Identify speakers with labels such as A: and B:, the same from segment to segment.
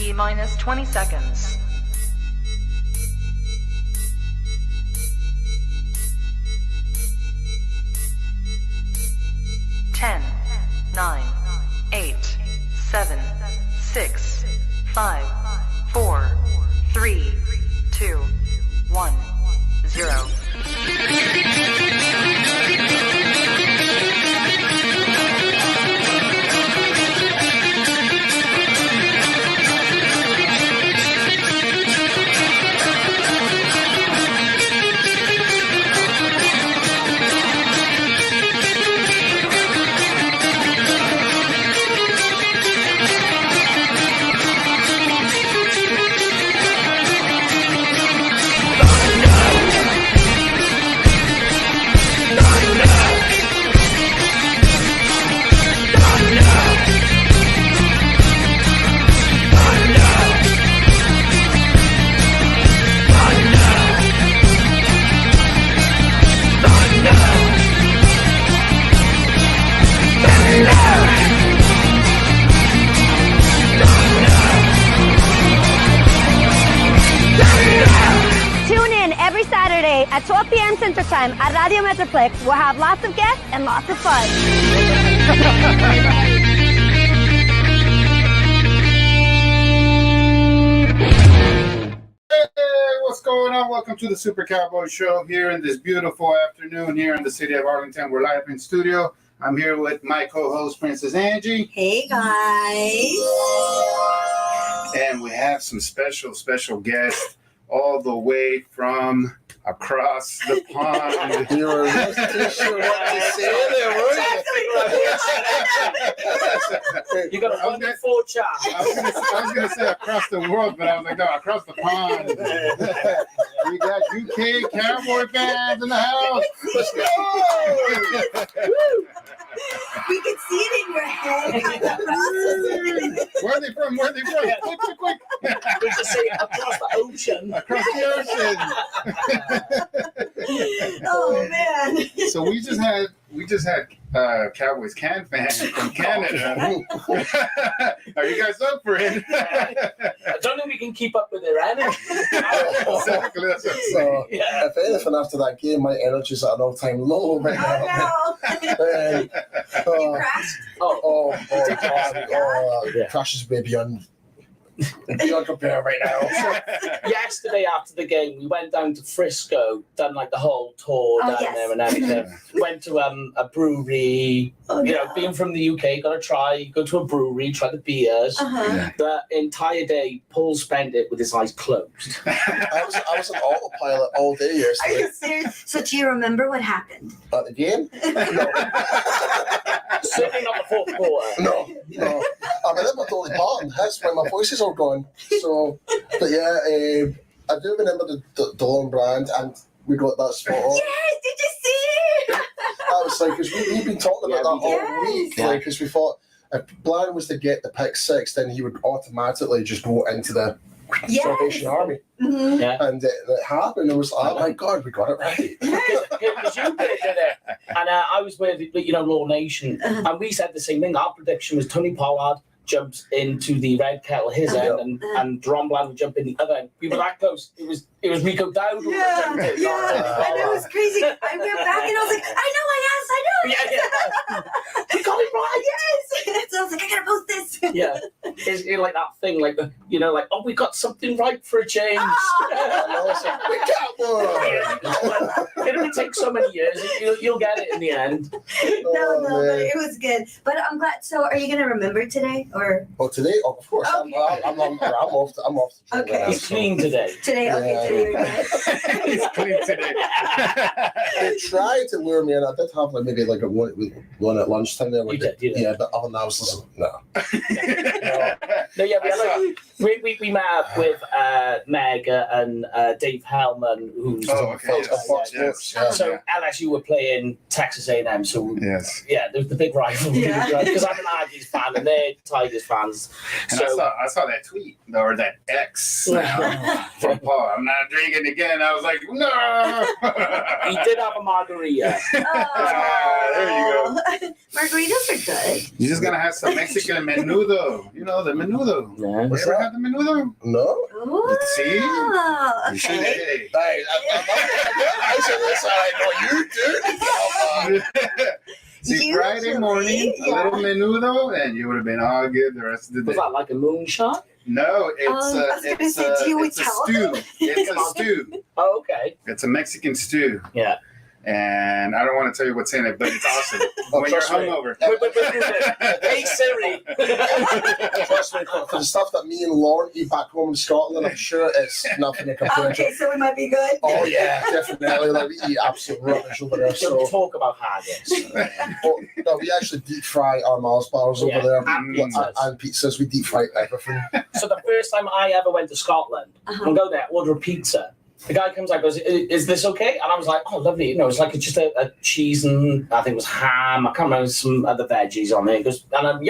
A: T-minus 20 seconds. 10, 9, 8, 7, 6, 5, 4, 3, 2, 1, 0.
B: At 12 p.m. Central Time at Radio Metroplex, we'll have lots of guests and lots of fun.
C: Hey, what's going on? Welcome to the Supercowboy show here in this beautiful afternoon here in the city of Arlington. We're live in studio. I'm here with my co-host, Princess Angie.
D: Hey, guys.
C: And we have some special guests all the way from across the pond.
E: You were not too sure what to say there, were you?
F: You got a wonderful chat.
C: I was gonna say across the world, but I was like, no, across the pond. We got UK Cowboy fans in the house. Let's go!
D: We can see it in your head.
C: Where are they from? Quick.
F: We just say across the ocean.
C: Across the ocean.
D: Oh man!
C: So we just had Cowboys can fans from Canada. Are you guys up for it?
F: I don't think we can keep up with their energy.
C: Exactly. That's what I'm
E: So,
C: saying.
E: if anything, after that game, my energy's at an all-time low right now.
D: Oh no! You crashed?
E: Crashes way beyond compare right now.
F: Yesterday after the game, we went down to Frisco, done like the whole tour down there and everything. Went to a brewery. Being from the UK, go to a brewery, try the beers. The entire day, Paul spent it with his eyes closed.
E: I was on autopilot all day
D: Are
E: yesterday.
D: you serious? So do you remember what happened?
E: At the game?
F: Certainly not the fourth quarter.
E: No. I remember the only part, and that's when my voice is all gone. So, but yeah, I do remember the Dawn brand, and we got that spot on.
D: Yes! Did you see?
E: I was like, because we've been talking about that all week, because we thought if Bland was to get the pick six, then he would automatically just go into the Salvation Army.
D: Mm-hmm.
F: Yeah.
E: And it happened. It was like, oh my God, we got it right.
F: It was you did it. And I was with, Raw Nation, and we said the same thing. Our prediction was Tony Pollard jumps into the red kettle his end, and Drum Bland would jump in the other end. We were that close. It was Rico Dowd.
D: Yeah, and it was crazy. I went back and I was like, I know.
F: Yeah. We got it right.
D: Yes. So I was like, I gotta post this.
F: Yeah. It's like that thing, like we got something right for a change. It'll take so many years. You'll get it in the end.
D: No, but it was good. But I'm glad. So, are you gonna remember today, or?
E: Oh, today? Oh, of course.
D: Okay.
E: I'm off.
D: Okay.
F: He's clean today.
D: Today, today.
C: He's clean today.
E: They tried to lure me in. I did have maybe a one at lunchtime there.
F: You did.
E: Yeah, but other than that, I was listening. No.
F: We met up with Meg and Dave Hellman, who's
E: Fox Sports.
F: So LSU were playing Texas A&M, so
C: yes,
F: there's the big rivalry because I'm an Aggies fan and they're Tigers fans.
C: And
F: so
C: I saw that tweet or that X from Paul. I'm not drinking again. I was like, no.
F: He did have a margarita.
C: There you go.
D: Margaritas are good.
C: You're just gonna have some Mexican menudo. You know the menudo. menudo.
F: Yeah.
C: You ever had the menudo?
E: No.
D: Oh,
C: See? You should.
D: okay.
C: Hey.
E: Hey, I said this. I know you, dude.
C: See, Friday morning, a little menudo, and you would have been all good the rest of the
F: Was
C: day.
F: that like a moonshot?
C: No,
D: I was gonna say, do you
C: it's a
D: tell
C: stew. It's a stew.
F: Oh, okay.
C: It's a Mexican stew.
F: Yeah.
C: And I don't want to tell you what's in it, but it's awesome. When you're
E: trust me.
C: hungover.
F: Wait. Hey Siri.
E: Trust me, for the stuff that me and Lauren eat back home in Scotland, I'm sure it's nothing to compare to.
D: Okay, so we might be good.
E: Oh yeah, definitely. Like we eat absolute rubbish over there.
F: Don't
E: So,
F: talk about haggis.
E: no, we actually deep fry our Mars bars over
F: Yeah,
E: there
F: and pizzas.
E: and pizzas. We deep fry everything.
F: So the first time I ever went to Scotland,
D: Uh-huh.
F: I go there, order a pizza. The guy comes out, goes, "Is this okay?" And I was like, "Oh, lovely." You know, it's like just a cheese and I think it was ham. I can't remember some other veggies on there. He goes, and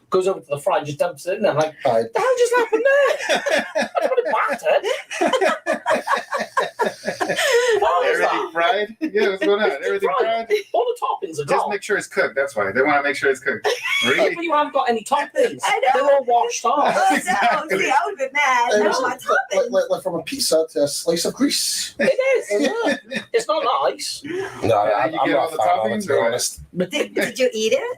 F: goes over to the fry, just dumps it in. And I'm like,
E: Hi.
F: "The hell just happened there?" I don't want it battered.
C: Everything fried? Yeah, what's going on? Everything fried?
F: All the toppings are
C: Just
F: gone.
C: make sure it's cooked. That's why. They want to make sure it's cooked.
F: Yeah,
C: Really?
F: but you haven't got any toppings.
D: I know.
F: They're all washed off.
D: Oh,
C: Exactly.
D: no. See, I would have been mad.
E: It
D: No,
E: was
D: my topping.
E: like from a pizza to a slice of grease.
F: It is. Yeah. It's not nice.
E: No,
C: you
E: I'm
C: get all
E: not
C: the
E: a fan of it,
C: toppings,
E: to be
C: or what?
E: honest.
F: But
D: Did you eat it?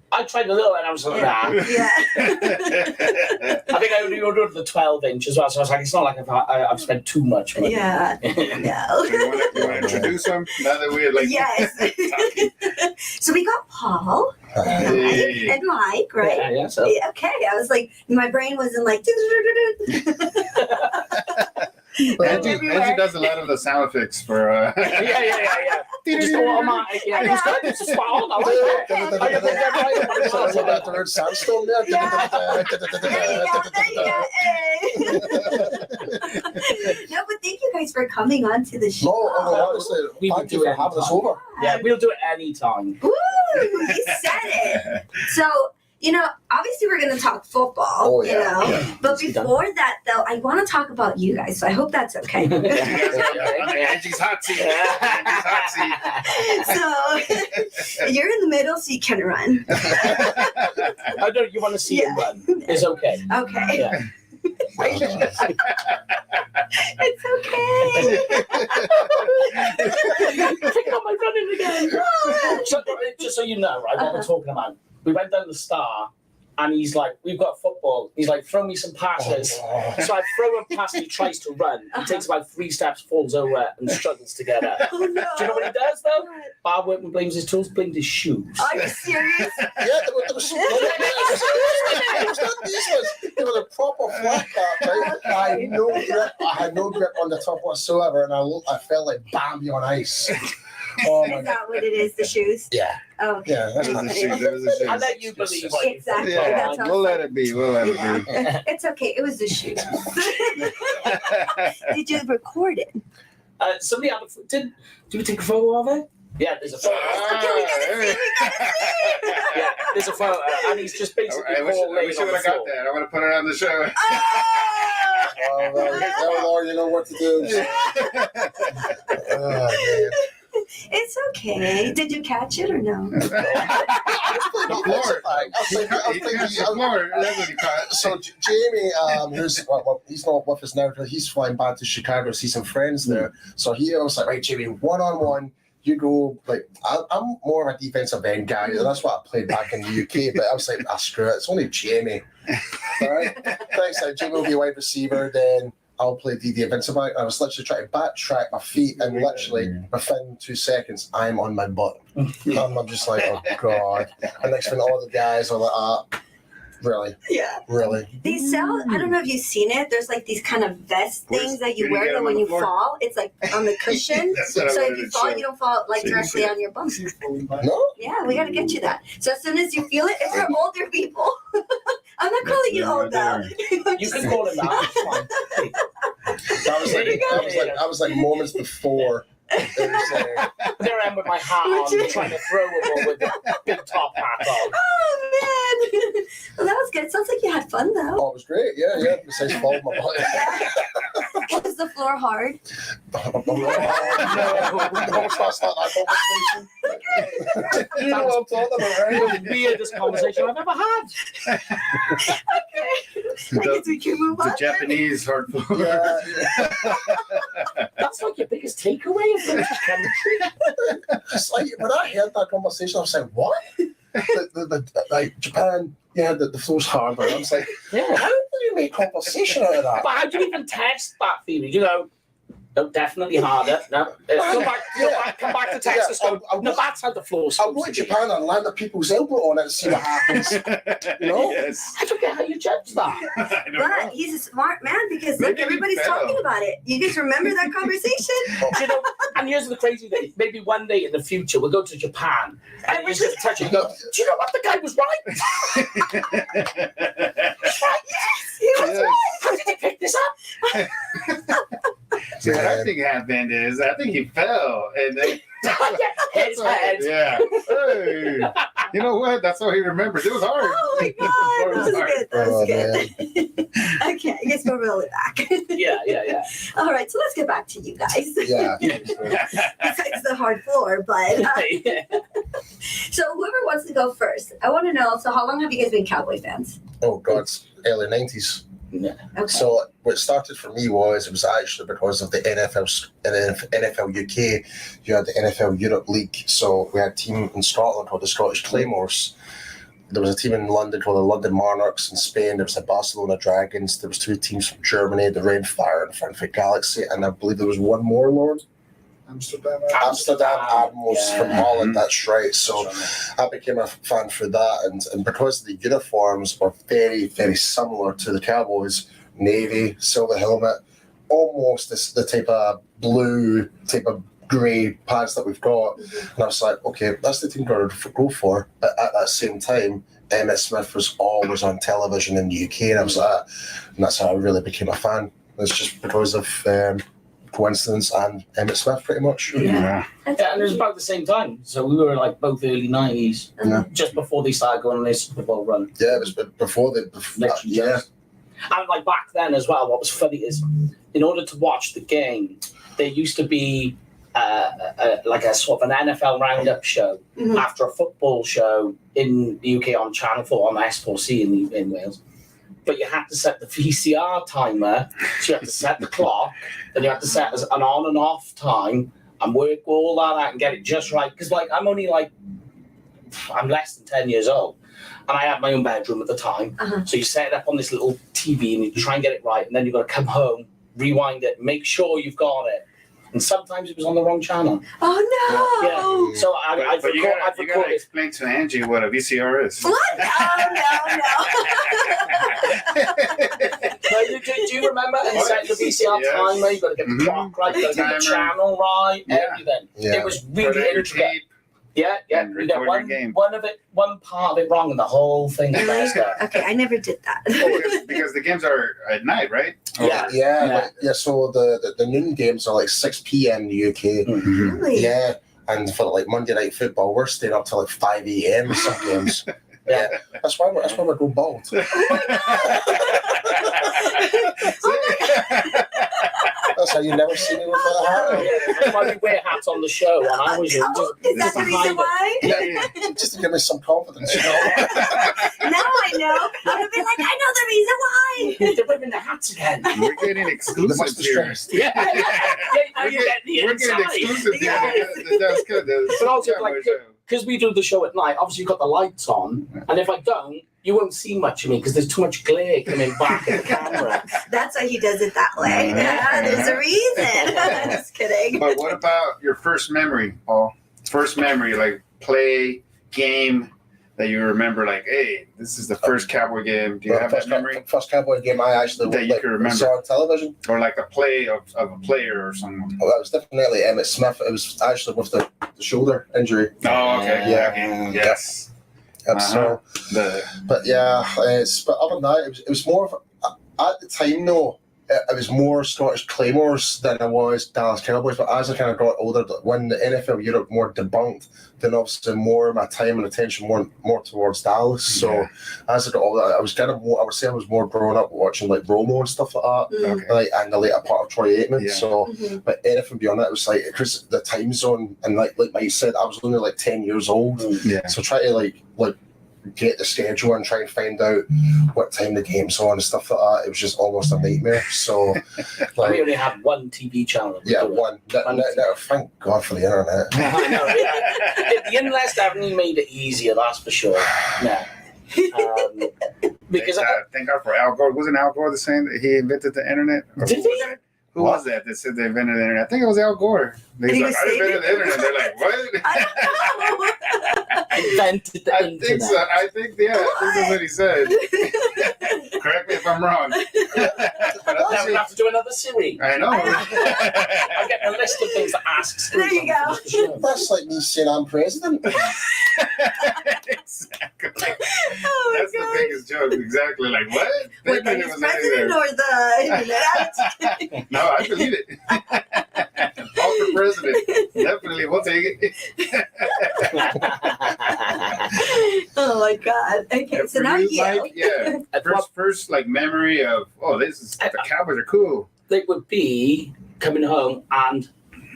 F: I tried a little and I was like, nah.
D: Yeah.
F: I think I only ordered the 12-inch as well, so I was like, it's not like I've spent too much money.
D: Yeah.
C: So you want to introduce them? Now that we're like
D: Yes.
C: talking.
D: So we got Paul
C: Hey.
D: and Mike, right?
F: Yeah, so.
D: Yeah, okay, I was like, my brain wasn't like.
C: Angie does a lot of the sound effects for.
F: Yeah. Just automatic. Yeah,
D: I
F: it's
D: know.
F: good. It's just spot on. I like that. I think that's right.
E: So it's about the word sandstone there.
D: There you go. Hey. No, but thank you guys for coming on to the show.
E: No, honestly,
F: We would
E: thank you
F: do
E: for
F: it
E: having us
F: anytime.
E: over.
F: Yeah, we'll do it anytime.
D: Woo! You said it. So, obviously we're going to talk football,
E: Oh, yeah.
D: But before that, though, I want to talk about you guys, so I hope that's okay.
C: You guys are on the Angie's hot seat. Angie's hot
D: So, you're in the middle, so you can run.
F: I don't. You want to see him run? It's okay.
D: Okay.
F: Yeah.
D: It's okay.
F: Picking up my running again. So, just so you know, right, what we're talking about. We went down the Star, and he's like, "We've got football." He's like, "Throw me some passes." So I throw him a pass. He tries to run. He takes about 3 steps, falls over, and struggles to get up.
D: Oh, no.
F: Do you know what he does though? Bar workman blames his tools, blames his shoes.
D: Are you serious?
E: Yeah, there was not these ones. They were the proper flat cap, right? I had no grip on the top whatsoever, and I felt like Bambi on ice. Oh my
D: Is that what it is, the shoes?
E: Yeah.
D: Oh, okay.
E: Yeah, that's
C: seat.
E: not
C: That was a shoe.
F: I let you believe what you
D: Exactly.
F: think.
C: Yeah,
D: That's
C: we'll let it be. We'll let it be.
D: It's okay. It was the shoes. Did you record it?
F: Somebody had did we take a photo of it? Yeah, there's a photo. Yeah, there's a photo, and he's just basically
C: I wish
F: Paul
C: I
F: laying
C: would
F: on the
C: have got
F: floor.
C: that. I want to put it on the show.
E: Oh, well, Lord, you know what to do. Oh, man.
D: It's okay. Did you catch it or no?
C: The floor. The floor. That's what he caught.
E: So Jamie, he's not with us now. He's flying back to Chicago to see some friends there. So he was like, right, Jamie, 1-on-1. You go, like, I'm more of a defensive end guy. And that's what I played back in the UK. But I was like, screw it. It's only Jamie. All right. Thanks. Jamie will be wide receiver. Then I'll play the defensive back. I was literally trying to backtrack my feet, and literally within 2 seconds, I'm on my butt. And I'm just like, oh God. And next thing, all the guys are like, really?
D: Yeah.
E: Really?
D: They sell, I don't know if you've seen it. There's like these kind of vest things that you
C: Can you
D: wear
C: get
D: that
C: them
D: when
C: on the
D: you
C: floor?
D: fall, it's like on the cushion.
C: That's
D: So
C: what I
D: if
C: wanted
D: you
C: to
D: fall,
C: show.
D: you don't fall like directly on your bum.
E: No?
D: Yeah, we got to get you that. So as soon as you feel it, it's for older people. I'm not calling you old though.
F: You can call him that. It's fine.
E: I was like moments before. It was like,
F: There I am with my hat on, trying to throw a ball with a big top hat on.
D: Oh man. Well, that was good. Sounds like you had fun though.
E: oh, it was great. Yeah. Besides falling my butt.
D: Was the floor hard?
E: No, let's not start that conversation. You know what I'm talking about, right?
F: The weirdest conversation I've ever had.
D: I guess we can move on.
C: The Japanese hard floor.
E: Yeah.
F: That's like your biggest takeaway of British country.
E: It's like when I heard that conversation, I was like, "What?" Like Japan, yeah, the floor's hard. I was like,
F: Yeah.
E: "How do you make conversation out of that?"
F: But how do you even test that theory? You know, no, definitely harder. No, come back to Texas.
E: Yeah,
F: No, that's how the floor's
E: I'll
F: supposed
E: go to
F: to be.
E: Japan and land a people's elbow on it and see what happens. You know?
C: Yes.
F: I don't get how you judge that.
C: I don't
D: But
C: know.
D: he's a smart man because look,
C: Maybe he
D: everybody's
C: fell.
D: talking about it. You guys remember that conversation?
F: Do you know, and here's the crazy thing. Maybe one day in the future we'll go to Japan and you just touch it and go, do you know what? The guy was right.
D: Yes, he was
C: Yes.
D: right.
F: How did he pick this up?
C: See, what I think happened is I think he fell and then
F: His head.
C: Yeah. Hey. You know what? That's all he remembers. It was hard.
D: Oh my God, that was good. That was good. Okay, I guess we'll roll it back.
F: Yeah.
D: All right, so let's get back to you guys.
E: Yeah.
D: Besides the hard floor, but so whoever wants to go first, I want to know. So, how long have you guys been Cowboy fans?
E: Oh God, early 90s.
F: Yeah.
D: Okay.
E: So what started for me was it was actually because of the NFL UK. You had the NFL Europe League. So we had a team in Scotland called the Scottish Claymores. There was a team in London called the London Monarchs. In Spain, there was the Barcelona Dragons. There was 2 teams from Germany, the Rainfire and Frankfurt Galaxy, and I believe there was one more, Lord. Amsterdam Admirals from Holland. That's right. So I became a fan for that, and because the uniforms were very, very similar to the Cowboys, navy, silver helmet, almost the type of blue, type of grey pads that we've got. And I was like, okay, that's the team to go for. But at that same time, Emmitt Smith was always on television in the UK, and I was like, and that's how I really became a fan. It's just because of coincidence and Emmitt Smith, pretty much.
C: Yeah.
D: That's
F: Yeah, and it was about the same time. So we were like both early 90s,
E: Yeah.
F: just before they started going on their Super Bowl run.
E: Yeah, it was before the.
F: Literally
E: Yeah.
F: just. And like back then as well, what was funny is in order to watch the game, there used to be like a sort of an NFL roundup show
D: Mhm.
F: after a football show in the UK on Channel 4 on S4C in Wales. But you had to set the VCR timer, so you had to set the clock, then you had to set as an on and off time and work all that out and get it just right. Because like I'm less than 10 years old, and I had my own bedroom at the time.
D: Uh-huh.
F: So you set it up on this little TV and you try and get it right, and then you've got to come home, rewind it, make sure you've got it. And sometimes it was on the wrong channel.
D: Oh no!
F: Yeah. So I've
C: But you gotta
F: recorded.
C: explain to Angie what a VCR is.
D: What? Oh no!
F: Do you remember? And set the VCR
C: Yes.
F: timer. You got to get the
C: Mhm.
F: clock right. You got to get the
C: Timer.
F: channel right.
C: Yeah.
F: Everything.
E: Yeah.
F: It was
C: Put
F: really
C: out your
F: intricate.
C: tape.
F: Yeah.
C: And
F: You get
C: record your game.
F: one part of it wrong, and the whole thing is messed up.
D: Okay, I never did that.
C: because the games are at night, right?
F: Yeah.
E: Yeah. So the noon games are like 6 p.m. in the UK.
C: Mhm.
D: Really?
E: Yeah, and for like Monday Night Football, we're staying up till like 5 a.m. with some games.
F: Yeah.
E: That's why we're going bald. That's how you never see me with a hat.
F: That's why we wear hats on the show. And I was
D: Oh, is that the reason why?
E: Yeah, just to give me some confidence, you know.
D: Now I know. I'm gonna be like, I know the reason why.
F: They're wearing the hats again.
C: We're getting
E: The
C: exclusive
E: mustard
C: here.
E: stressed.
F: Yeah. Now
C: We're
F: you get the
C: We're getting
F: inside.
C: exclusive here.
D: Yeah.
C: That's good.
F: But also,
C: Yeah,
F: like,
C: my show.
F: because we do the show at night, obviously you've got the lights on, and if I don't, you won't see much of me because there's too much glare coming back at the camera.
D: That's why he does it that way. Yeah, there's a reason. Just kidding.
C: But what about your first memory, Paul? First memory, like play, game that you remember, like, hey, this is the first Cowboy game. Do you have that memory?
E: First Cowboy game I actually
C: That you can remember.
E: saw on television.
C: Or like a play of a player or someone?
E: Oh, that was definitely Emmitt Smith. It was actually with the shoulder injury.
C: Oh, okay.
E: Yeah.
C: Okay. Yes.
E: So, but yeah, but other than that, it was more of at the time though. It was more Scottish Claymores than it was Dallas Cowboys. But as I kind of got older, when the NFL Europe more debunked, then obviously more of my time and attention more towards Dallas. So as I got older, I was kind of more. I would say I was more growing up watching like Romo and stuff like that,
C: Okay.
E: like and the later part of Troy Aikman.
C: Yeah.
E: So,
D: Mhm.
E: but anything beyond that, it was like because the time zone and like Mike said, I was only like 10 years old.
C: Yeah.
E: So try to like get the schedule and try and find out what time the game's on and stuff like that. It was just almost a nightmare. So,
F: we only had one TV channel.
E: Yeah, one. Thank God for the internet.
F: I know. Yeah. The internet's definitely made it easier, that's for sure. Yeah. Because
C: thank God for Al Gore. Wasn't Al Gore the same that he invented the internet?
F: Did he?
C: Who was that said they invented the internet? I think it was Al Gore. He's like, I invented the internet. They're like, what?
D: I don't know.
F: Invented the internet.
C: Think so. I think that's what he said. Correct me if I'm wrong.
F: But now we have to do another series.
C: I know.
F: I'll get a list of things to ask.
D: There you go.
E: That's like me saying I'm president.
C: Exactly.
D: Oh my
C: That's
D: God.
C: the biggest joke. Exactly. Like, what?
D: Wait,
C: They
D: like
C: knew it
D: his
C: was
D: president
C: there.
D: or the internet?
C: No, I believe it. All for president. Definitely, we'll take it.
D: Oh my God. Okay, so
C: For
D: now
C: you,
D: you.
C: Mike, first like memory of, this is the Cowboys are cool.
F: It would be coming home and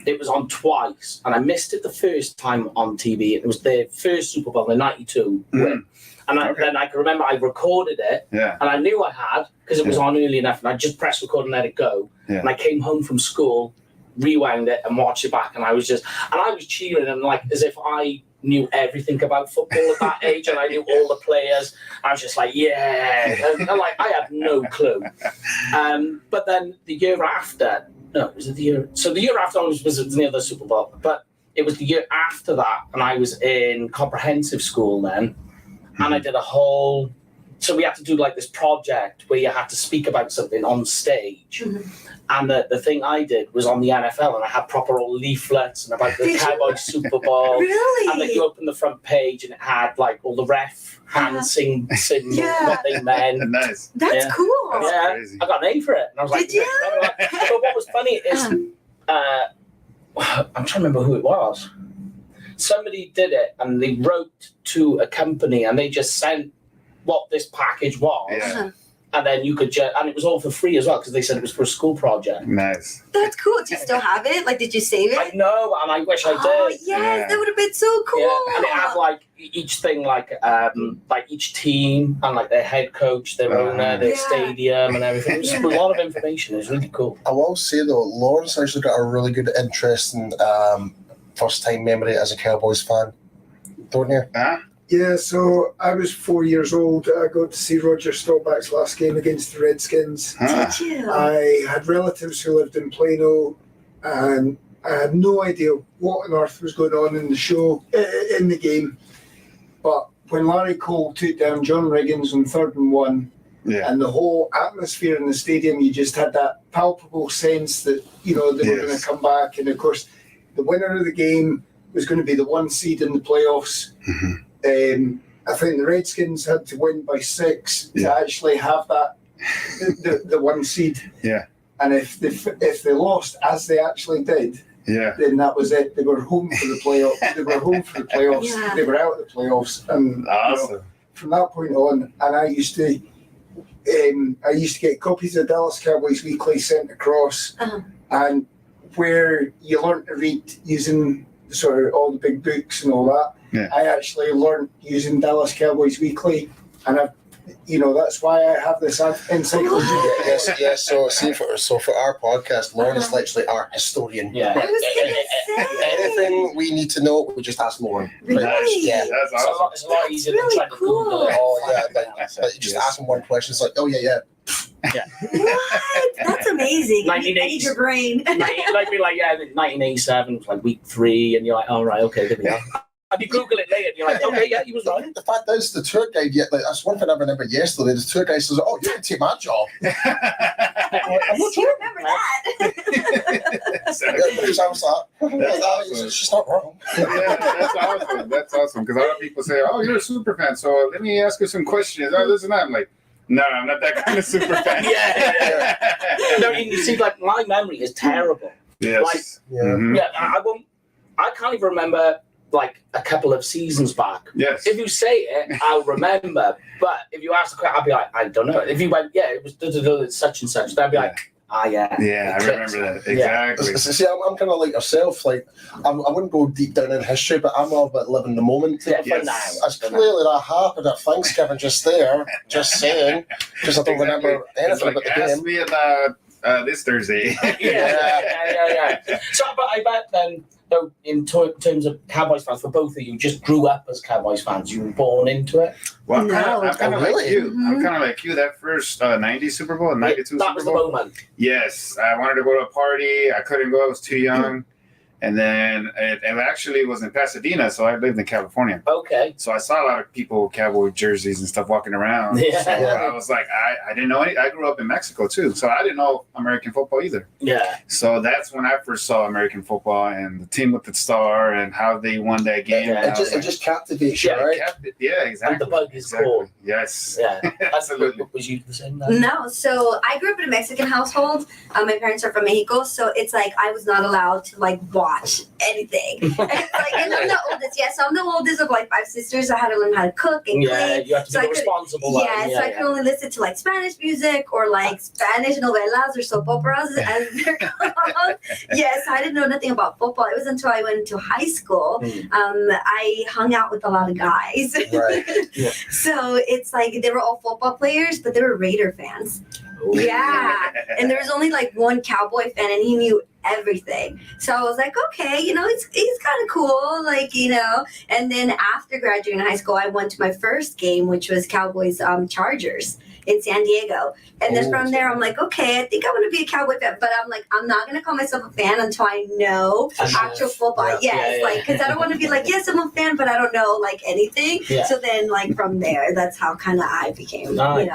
F: it was on twice, and I missed it the first time on TV. It was the first Super Bowl, the '92 win. And then I can remember I recorded it, and I knew I had, because it was on early enough, and I just pressed record and let it go.
C: Yeah.
F: And I came home from school, rewound it, and watched it back, and I was cheering, and like as if I knew everything about football at that age, and I knew all the players. I was just like, yeah, and like I had no clue. But then the year after. No, was it the year? So the year after was near the Super Bowl, but it was the year after that, and I was in comprehensive school then, and I did a whole. So we had to do like this project where you had to speak about something on stage, and the thing I did was on the NFL, and I had proper old leaflets and about the Cowboys Super Bowl,
D: Really?
F: and then you open the front page and it had like all the ref hands sing what they meant.
C: Nice.
D: That's cool.
F: Yeah,
C: crazy.
F: I got an A for it. And I was like,
D: Did you?
F: But what was funny is, I'm trying to remember who it was. Somebody did it and they wrote to a company and they just sent what this package was.
C: Yeah.
F: And then you could and it was all for free as well because they said it was for a school project.
C: Nice.
D: That's cool. Do you still have it? Like, did you save it?
F: I know, and I wish I did.
D: Oh, yes,
C: Yeah.
D: that would have been so cool.
F: Yeah, and it had like each thing, like each team and like their head coach, their owner, their stadium, and everything. It was a lot of information. It was really cool.
E: I will say though, Lawrence actually got a really good, interesting first-time memory as a Cowboys fan, don't you?
C: Huh?
G: Yeah, so I was 4 years old. I got to see Roger Staubach's last game against the Redskins.
C: Huh.
D: Did you?
G: I had relatives who lived in Plano, and I had no idea what on earth was going on in the show, in the game. But when Larry Cole took down John Riggins on 3rd and 1, and the whole atmosphere in the stadium, you just had that palpable sense that, they were going to come back. And of course, the winner of the game was going to be the 1 seed in the playoffs. I think the Redskins had to win by 6 to actually have that the 1 seed.
C: Yeah.
G: And if they lost, as they actually did, then that was it. They were home for the playoffs. They were home for the playoffs.
D: Yeah.
G: They were out of the playoffs. And
C: Awesome.
G: from that point on, and I used to get copies of Dallas Cowboys Weekly sent across, and where you learn to read using sort of all the big books and all that.
C: Yeah.
G: I actually learned using Dallas Cowboys Weekly, and that's why I have this encyclopedia.
E: Yes. So for our podcast, Lauren is literally our historian.
F: Yeah.
D: I was going to say.
E: Anything we need to know, we just ask Lauren.
D: Really?
E: Yeah.
C: That's
F: It's
C: awesome.
F: a lot easier
D: That's
F: than trying to
D: really
F: Google it.
E: Oh yeah, like, you just ask them one question. It's like, oh yeah.
D: What? That's amazing. I need your brain.
F: Like be like, 1987 was like week 3, and you're like, all right, okay, there we are. And you Google it later, and you're like, okay, yeah, he was right.
E: The fact is, the tour guide, that's one thing I remember yesterday. The tour guide says, "Oh, you can take my job." I'm not
D: You remember that?
E: because I was like,
C: That's awesome.
E: she's not wrong.
C: That's awesome. That's awesome. Because a lot of people say, "Oh, you're a super fan, so let me ask you some questions." Oh, this and that. I'm like, no, I'm not that kind of super fan.
F: No, and you see, like my memory is terrible.
C: Yes. Mhm.
F: I can't even remember like a couple of seasons back.
C: Yes.
F: If you say it, I'll remember. But if you ask the question, I'll be like, I don't know. If you went, it was such and such, then I'd be like, Yeah.
C: Yeah, I remember that. Exactly.
E: See, I'm kind of like yourself. Like, I wouldn't go deep down in history, but I'm all about living the moment.
F: Yeah,
C: Yes.
F: for now.
E: As clearly that happened at Thanksgiving just there, just saying, because I don't remember anything
C: Like,
E: about the
C: ask
E: game.
C: me about this Thursday.
F: Yeah. So, but I bet then, though, in terms of Cowboys fans, for both of you, just grew up as Cowboys fans. You were born into it.
C: Well, I'm
D: No.
C: kind of
E: Oh, really?
C: like you. I'm
D: Mhm.
C: kind of like you. That first 90 Super Bowl, 92
F: That
C: Super
F: was the
C: Bowl.
F: moment.
C: Yes, I wanted to go to a party. I couldn't go. I was too young. And then it actually was in Pasadena, so I lived in California.
F: Okay.
C: So I saw a lot of people with Cowboy jerseys and stuff walking around.
F: Yeah.
C: So I was like, I didn't know any. I grew up in Mexico too, so I didn't know American football either.
F: Yeah.
C: So that's when I first saw American football and the team with the star and how they won that game.
F: Yeah.
C: And I was
E: It
C: like,
E: just captivates you,
F: Yeah,
E: right?
C: yeah, exactly.
F: And the bug is
C: Exactly.
F: cool.
C: Yes.
F: Yeah.
C: Absolutely.
F: Was you the same then?
D: No, so I grew up in a Mexican household. My parents are from Mexico, so it's like I was not allowed to like watch anything. And it's like, and I'm the oldest. Yeah, so I'm the oldest of like 5 sisters. I had to learn how to cook and
F: Yeah,
D: clean.
F: you have to
D: So
F: be
D: I
F: the
D: could-
F: responsible one.
D: Yeah, so I could only listen to like Spanish music or like Spanish novelas or soap operas as they're called. Yes, I didn't know nothing about football. It was until I went to high school. I hung out with a lot of guys.
E: Right.
D: So it's like they were all football players, but they were Raider fans. Yeah. And there was only like one Cowboy fan and he knew everything. So I was like, okay, he's kind of cool, like, and then after graduating high school, I went to my first game, which was Cowboys Chargers in San Diego. And then from there, I'm like, okay, I think I want to be a Cowboy fan, but I'm like, I'm not going to call myself a fan until I know actual football.
E: Yeah.
D: Yes, like, because I don't want to be like, yes, I'm a fan, but I don't know like anything.
F: Yeah.
D: So then like from there, that's how kind of I became,
F: Nice.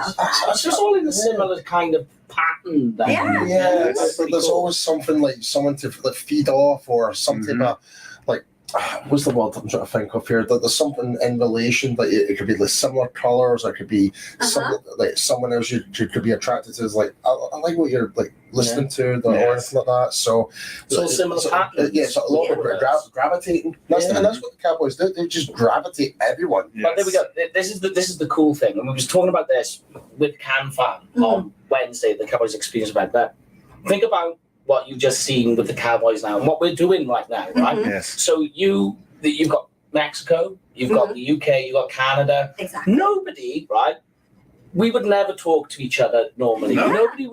F: It's just all in a similar kind of pattern. Then.
D: Yeah.
E: Yeah,
F: That's pretty
E: there's
F: cool.
E: always something like someone to like feed off or something like what's the word I'm trying to think of here? There's something in relation, like it could be like similar colors, or it could be something like someone else you could be attracted to. Is like I like what you're like listening to, or anything like that. So
F: Similar patterns.
E: Yeah, so a lot of gravitating. And that's what the Cowboys do. They just gravitate everyone.
C: Yes.
F: But there we go. This is the cool thing, and we was talking about this with Can Fan on Wednesday, the Cowboys experience event. But think about what you've just seen with the Cowboys now and what we're doing right now, right?
C: Yes.
F: So you've got Mexico, you've got the UK, you've got Canada.
D: Exactly.
F: Nobody, right? We would never talk to each other normally.
C: No.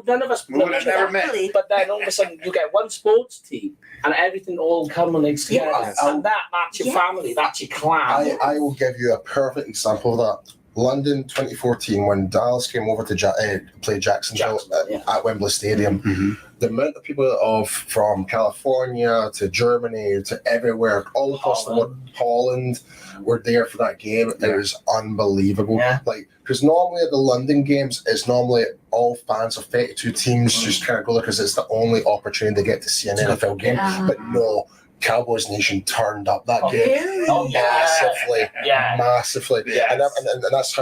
F: None of us
C: We would have never met.
D: Exactly.
F: But then all of a sudden you get one sports team and everything all culminates together.
C: Yes.
F: And that's your family, that's your clan.
E: I will give you a perfect example of that. London 2014, when Dallas came over to play Jacksonville at Wembley Stadium, the amount of people from California to Germany to everywhere, all across the world, Holland, were there for that game. It was unbelievable.
F: Yeah.
E: Like, because normally at the London games, it's normally all fans of 32 teams just kind of go there because it's the only opportunity they get to see an NFL game.
D: Yeah.
E: But no, Cowboys Nation turned up that game
D: Really?
E: massively.
F: Yeah.
E: Massively.
C: Yes.
E: And that's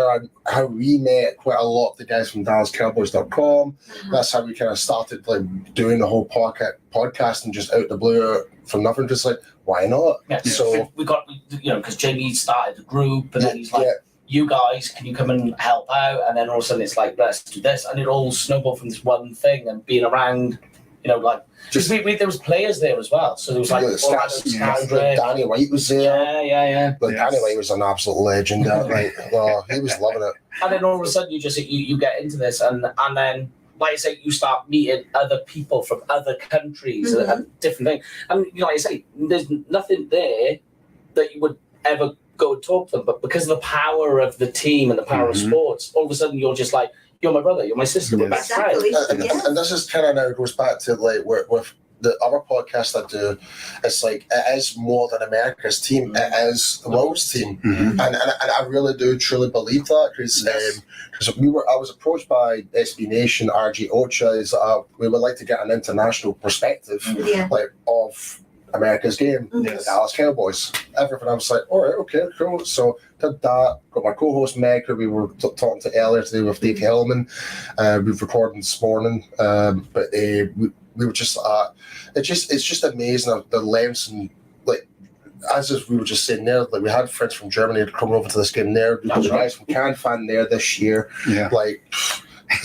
E: how we met quite a lot of the guys from DallasCowboys.com. That's how we kind of started like doing the whole podcast and just out the blue from nothing, just like, why not?
F: Yeah.
E: So
F: we got, because Jamie started the group and then he's like, you guys, can you come and help out? And then all of a sudden it's like, let's do this. And it all snowballed from this one thing and being around, like, just there was players there as well. So there was like,
E: Danny White was there.
F: Yeah.
E: Like, Danny White was an absolute legend. He was loving it.
F: And then all of a sudden you get into this and then, like I say, you start meeting other people from other countries and different things. And like I say, there's nothing there that you would ever go and talk to them, but because of the power of the team and the power of sports, all of a sudden you're just like, you're my brother, you're my sister, we're best friends.
D: Exactly.
E: And this is kind of now goes back to like with the other podcast I do. It's like it is more than America's team; it is the world's team, and I really do truly believe that because I was approached by SB Nation, RG Ocha, we would like to get an international perspective, like of America's game, the Dallas Cowboys, everything. I was like, all right, okay, cool. So did that. Got my co-host Meg, who we were talking to earlier today with Dave Hellman. We've recorded this morning, but we were just it's just amazing the lengths and like as we were just saying there, like we had friends from Germany coming over to this game there. There's guys from Can Fan there this year, like.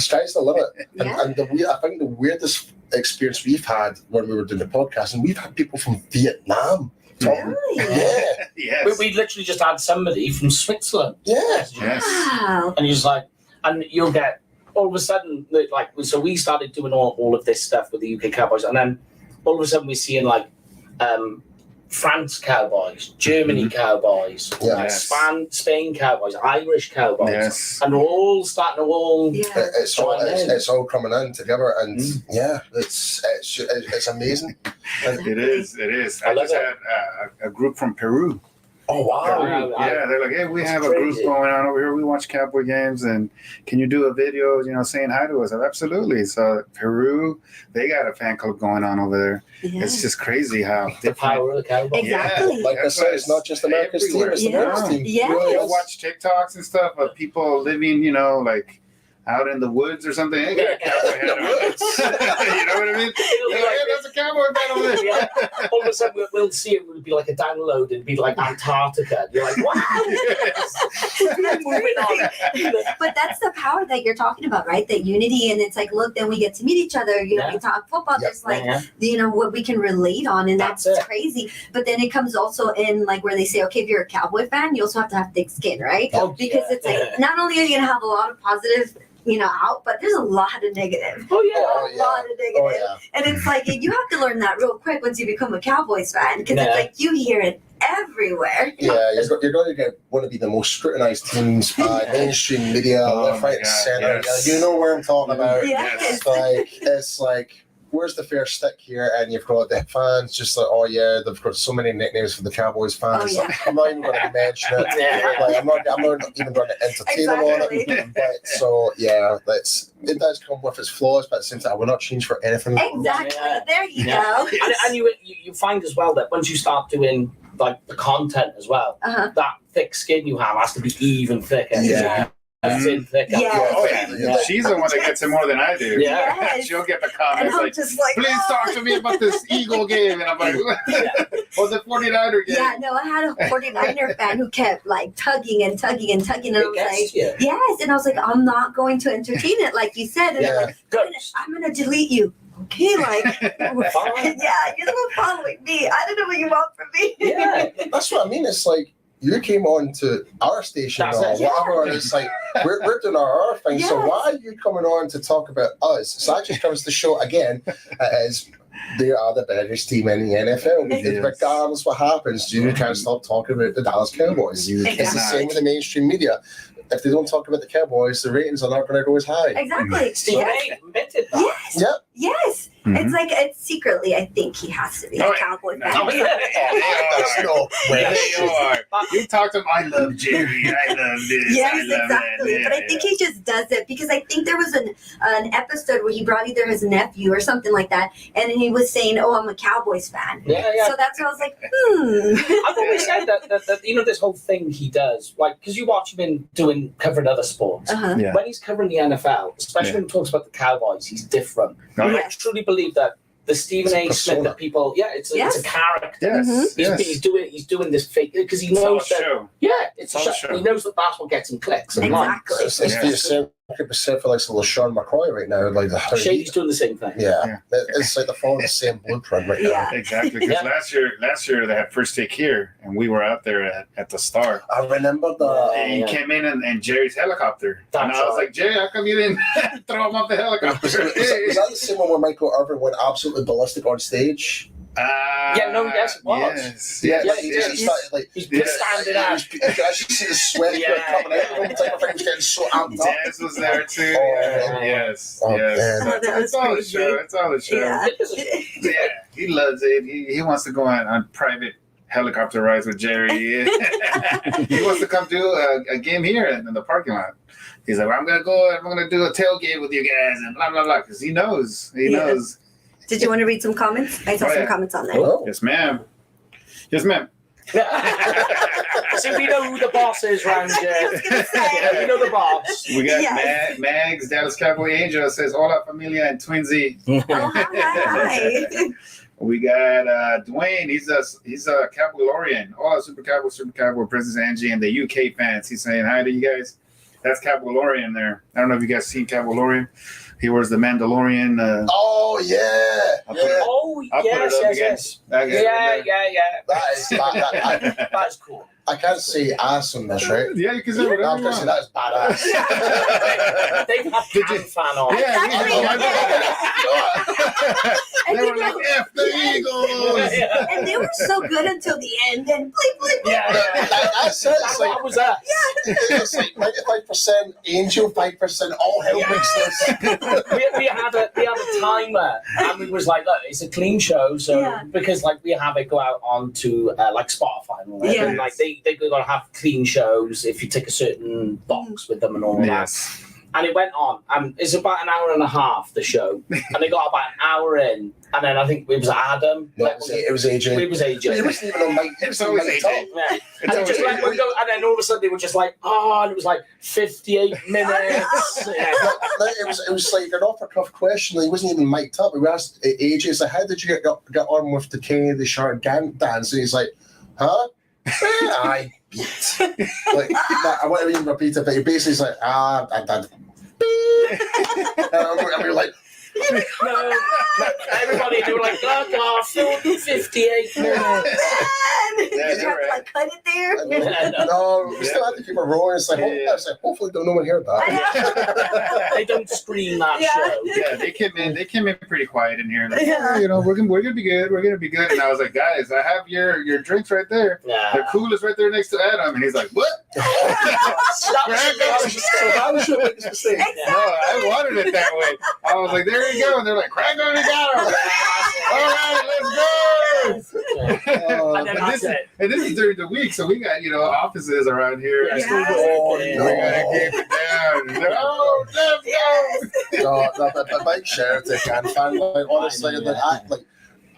E: sky's the limit.
D: Yeah.
E: And I think the weirdest experience we've had when we were doing the podcast, and we've had people from Vietnam.
D: Really?
E: Yeah.
C: Yes.
F: We literally just had somebody from Switzerland.
E: Yeah.
C: Yes.
D: Wow.
F: And you're just like, and you'll get all of a sudden, like, so we started doing all of this stuff with the UK Cowboys, and then all of a sudden we're seeing like France Cowboys, Germany Cowboys,
E: Yeah.
F: like
C: Yes.
F: Spain Cowboys, Irish Cowboys,
C: Yes.
F: and they're all starting to all.
D: Yeah.
E: It's all coming in together, and yeah, it's amazing. And,
C: It is. It is.
F: I
C: I
F: love
C: just
F: it.
C: had a group from Peru.
E: oh wow!
C: Peru. Yeah, they're like, hey, we
F: It's
C: have a group
F: crazy.
C: going on over here. We watch Cowboy games, and can you do a video, saying hi to us? I'm, absolutely. So Peru, they got a fan club going on over there.
D: Yeah.
C: It's just crazy how
F: The
C: different.
F: power of the Cowboys.
D: Exactly.
E: Like I
C: That's
E: said,
C: why
E: it's not just America's team;
C: everywhere.
E: it's the
D: Yeah.
E: men's team.
D: Yeah.
E: It really
C: You'll
E: is.
C: watch TikToks and stuff of people living, like out in the woods or something. They got a cowboy hat on. You know what I mean?
F: It'll
C: They're
F: be
C: like, hey,
F: like
C: that's a cowboy hat over there.
F: Yeah. All of a sudden, we'll see it would be like a download. It'd be like Antarctica. You're like, wow. Moving on.
D: But that's the power that you're talking about, right? That unity, and it's like, look, then we get to meet each other.
F: Yeah.
D: We talk football.
E: Yeah.
D: There's like,
F: Yeah.
D: what we can relate on, and that's
F: That's it.
D: crazy. But then it comes also in like where they say, okay, if you're a Cowboy fan, you also have to have thick skin, right?
F: Oh,
D: Because
F: yeah.
D: it's like not only are you gonna have a lot of positive, out, but there's a lot of negative.
F: Oh yeah.
E: Oh,
D: A lot of negative.
E: Oh yeah.
D: And it's like you have to learn that real quick once you become a Cowboys fan, because
F: Yeah.
D: it's like you hear it everywhere.
E: Yeah, you're going to get one of the most scrutinized teams by mainstream media,
C: Oh,
E: left,
C: my
E: right, and
C: God,
E: center.
C: yes.
E: You know where I'm talking about.
D: Yes.
E: It's like, where's the fair stick here? And you've got the fans just like, oh yeah, they've got so many nicknames for the Cowboys fans.
D: Oh, yeah.
E: Like, I'm not even going to mention it.
F: Yeah.
E: Like, I'm not even going to entertain them on
D: Exactly.
E: it. But so yeah, it does come with its flaws, but at the same time, I will not change for anything.
D: Exactly.
F: Yeah.
D: There you
F: Yeah.
D: go.
F: And you find as well that once you start doing like the content as well,
D: Uh-huh.
F: that thick skin you have has to be even thicker.
E: Yeah.
F: Thin, thicker.
D: Yeah.
C: Oh yeah. She's the one that gets it more than I do.
F: Yeah.
D: Yes.
C: She'll get the
D: And
C: comments
D: I'm
C: like,
D: just like,
C: please
D: oh.
C: talk to me about this Eagle game. And I'm like, or the 49er game.
D: Yeah, no, I had a 49er fan who kept like tugging and tugging and tugging, and I
F: It
D: was
F: gets
D: like,
F: you.
D: yes, and I was like, I'm not going to entertain it, like you said, and
E: Yeah.
D: I'm like, I'm gonna delete you. Okay, like,
F: Fine.
D: yeah, you're the one following me. I don't know what you want from me.
F: Yeah.
E: That's what I mean. It's like you came on to our station
F: That's
E: or
F: it, yeah.
E: whatever, and it's like we're doing our thing. So
D: Yes.
E: why are you coming on to talk about us? So that just comes to show again, as they are the biggest team in the NFL.
C: Yes.
E: Regardless what happens, you can't stop talking about the Dallas Cowboys.
C: You
E: It's the
C: cannot.
E: same with the mainstream media. If they don't talk about the Cowboys, the ratings are not going to go as high.
D: Exactly.
F: Stephen
D: Yes.
F: A. admitted that.
D: Yes.
E: Yep.
D: Yes.
C: Mhm.
D: It's like it's secretly, I think he has to be
C: Oh,
D: a Cowboy
C: no.
D: fan.
F: Oh, yeah.
E: There's no way.
C: They are. You talk to him, I love Jerry, I love this,
D: Yes,
C: I love
D: exactly.
C: that.
D: But I think he just does it because I think there was an episode where he brought either his nephew or something like that, and he was saying, "Oh, I'm a Cowboys fan."
F: Yeah, yeah.
D: So that's why I was like,
F: I've always said that this whole thing he does, like, because you watch him covering other sports.
D: Uh-huh.
C: Yeah.
F: When he's covering the NFL, especially when he talks about the Cowboys, he's different.
C: Oh,
F: I
D: Yes.
F: truly believe that the Stephen A.
E: It's a
F: Smith
E: persona.
F: that people, it's
D: Yes.
F: a character.
C: Yes,
D: Mhm.
F: He's doing this fake because he
C: It's all a
F: knows that.
C: show.
F: Yeah, it's a
C: It's all a
F: show.
C: show.
F: He knows that that's what gets him clicks and
D: Exactly.
F: likes.
E: It's
C: Yeah.
E: for yourself, 100% for like LaShawn McCoy right now. Like how he-
F: Shady's doing the same thing.
E: yeah, it's like they're following the same blueprint right now.
D: Yeah.
C: Exactly, because
F: Yeah.
C: last year they had first take here, and we were out there at the start.
E: I remember the.
C: And he
F: Yeah.
C: came in and Jerry's helicopter.
F: That's
C: and I was
F: right.
C: like, Jerry, how come you didn't throw him off the helicopter?
E: Was that the same one where Michael Irvin went absolutely ballistic on stage?
F: Yeah, no, yes, it was.
C: Yes,
E: Yeah,
C: yes,
E: like,
F: he
E: he
F: did.
E: just started like.
F: He's
C: Yeah.
F: standing
E: You
F: out.
E: could actually see the sweat
F: Yeah.
E: coming out. All the time, I think he was getting so amped up.
C: Jazz was there too.
E: Oh,
C: yeah. Yes,
E: Oh,
C: yes.
E: man.
D: Oh, that was
C: It's all a
D: crazy.
C: show. It's all a show.
D: Yeah.
C: Yeah, he loves it. He wants to go on private helicopter rides with Jerry. He wants to come do a game here in the parking lot. He's like, well, I'm gonna do a tailgate with you guys and blah blah blah, because he knows. He
D: Yeah.
C: knows.
D: Did you want to read some comments? I saw
C: Oh,
D: some
C: yeah.
D: comments on there.
E: Oh.
C: Yes, ma'am. Yes, ma'am.
F: So we know who the boss is around here.
D: I was gonna say.
F: Yeah, we know the boss.
C: We got
D: Yes.
C: Mags, Dallas Cowboy Angel says, Hola familia and Twinsy.
D: Oh, hi.
C: We got Dwayne. He's a Cowboy Lorian. Hola, Super Cowboy, Princess Angie, and the UK fans. He's saying hi to you guys. That's Cowboylorian there. I don't know if you guys seen Cowboylorian. He wears the Mandalorian.
E: Oh yeah.
C: I'll put it
F: Yes.
C: up
F: Yeah.
E: That
F: That's cool.
E: I can't say ass on this, right?
C: Yeah, you can say
E: No,
C: whatever
E: I'm
C: you
E: gonna say
C: want.
E: that is badass.
F: They've had Cam fan on.
C: Yeah,
D: And
C: they were
D: people-
C: like, F the Eagles.
D: and they were so good until the end. And bleep, bleep, bleep.
F: Yeah.
E: That's it. It's like,
F: What was that?
E: it's like 95% angel, 5% all hell breaks loose.
F: we had a timer, and we was like, look, it's a clean show, so
D: Yeah.
F: because like we have it go out onto like Spotify and all that,
D: Yeah.
F: and like they're gonna have clean shows if you take a certain box with them and all that.
C: Yes.
F: And it went on, and it's about an hour and a half the show, and they got about an hour in, and then I think it was Adam.
E: No,
F: like,
E: it was AJ.
F: It was AJ.
E: It wasn't even on mic. It was
C: It's always
E: mic
C: AJ.
E: top.
F: Yeah.
C: It's
F: And it just
C: always
F: like would go, and then all of a sudden they were just like, oh, and it was like 58 minutes. Yeah.
E: It was like an off the cuff question. He wasn't even mic'd up. We asked AJ, so how did you get on with the Kenny the Shark dance? And he's like, huh? I beat. Like, I won't even repeat it, but he basically is like, I did. And we were like,
F: No, everybody, they were like, oh, God, 58 minutes.
D: Man.
C: Yeah,
D: you have
C: you're
D: to like cut it there.
E: no, we still had to keep it rolling. It's like, hopefully no one heard that.
F: They don't screen that
D: Yeah.
F: show.
C: Yeah, they came in pretty quiet in here. Like,
D: Yeah.
C: "Oh, you know, we're gonna be good. We're gonna be good. And I was like, guys, I have your drinks right there.
F: Yeah.
C: The coolest right there next to Adam. And he's like, what?
E: That was your biggest mistake.
C: No, I wanted it that way. I was like, there you go. And they're like, crack on, you got him. All right, let's go.
F: And then
C: But
F: that's
C: this,
F: it.
C: and this is during the week, so we got offices around here.
F: Yeah.
E: Oh,
C: We gotta keep it down. Oh, let's go.
E: No, the bike share to can fan. Like, honestly,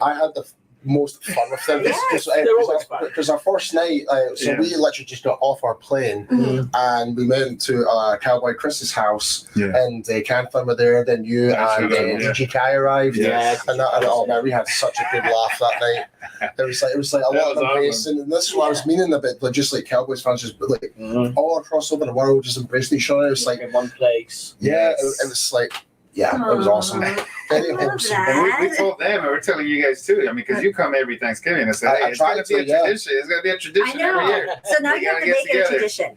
E: I had the most fun with them. Because our first night, so we literally just got off our plane and we went to Cowboy Chris's house and Can-Fan were there. Then you and DJ Kai arrived.
F: Yeah.
E: And oh man, we had such a good laugh that night. It was like a lot of embracing, and this is what I was meaning a bit, but just like Cowboys fans, just like all across over the world, just embracing each other. It was like
F: in one place.
E: yeah, it was like it was awesome. Very
D: love
E: wholesome.
D: that.
C: And we told them, and we're telling you guys too. I mean, because you come every Thanksgiving. I said, hey, it's going to be a tradition. It's going to be a
D: I
C: tradition every
D: know.
C: year.
D: So now
C: We
D: you have
C: gotta
D: to
C: get
D: make it a
C: together.
D: tradition.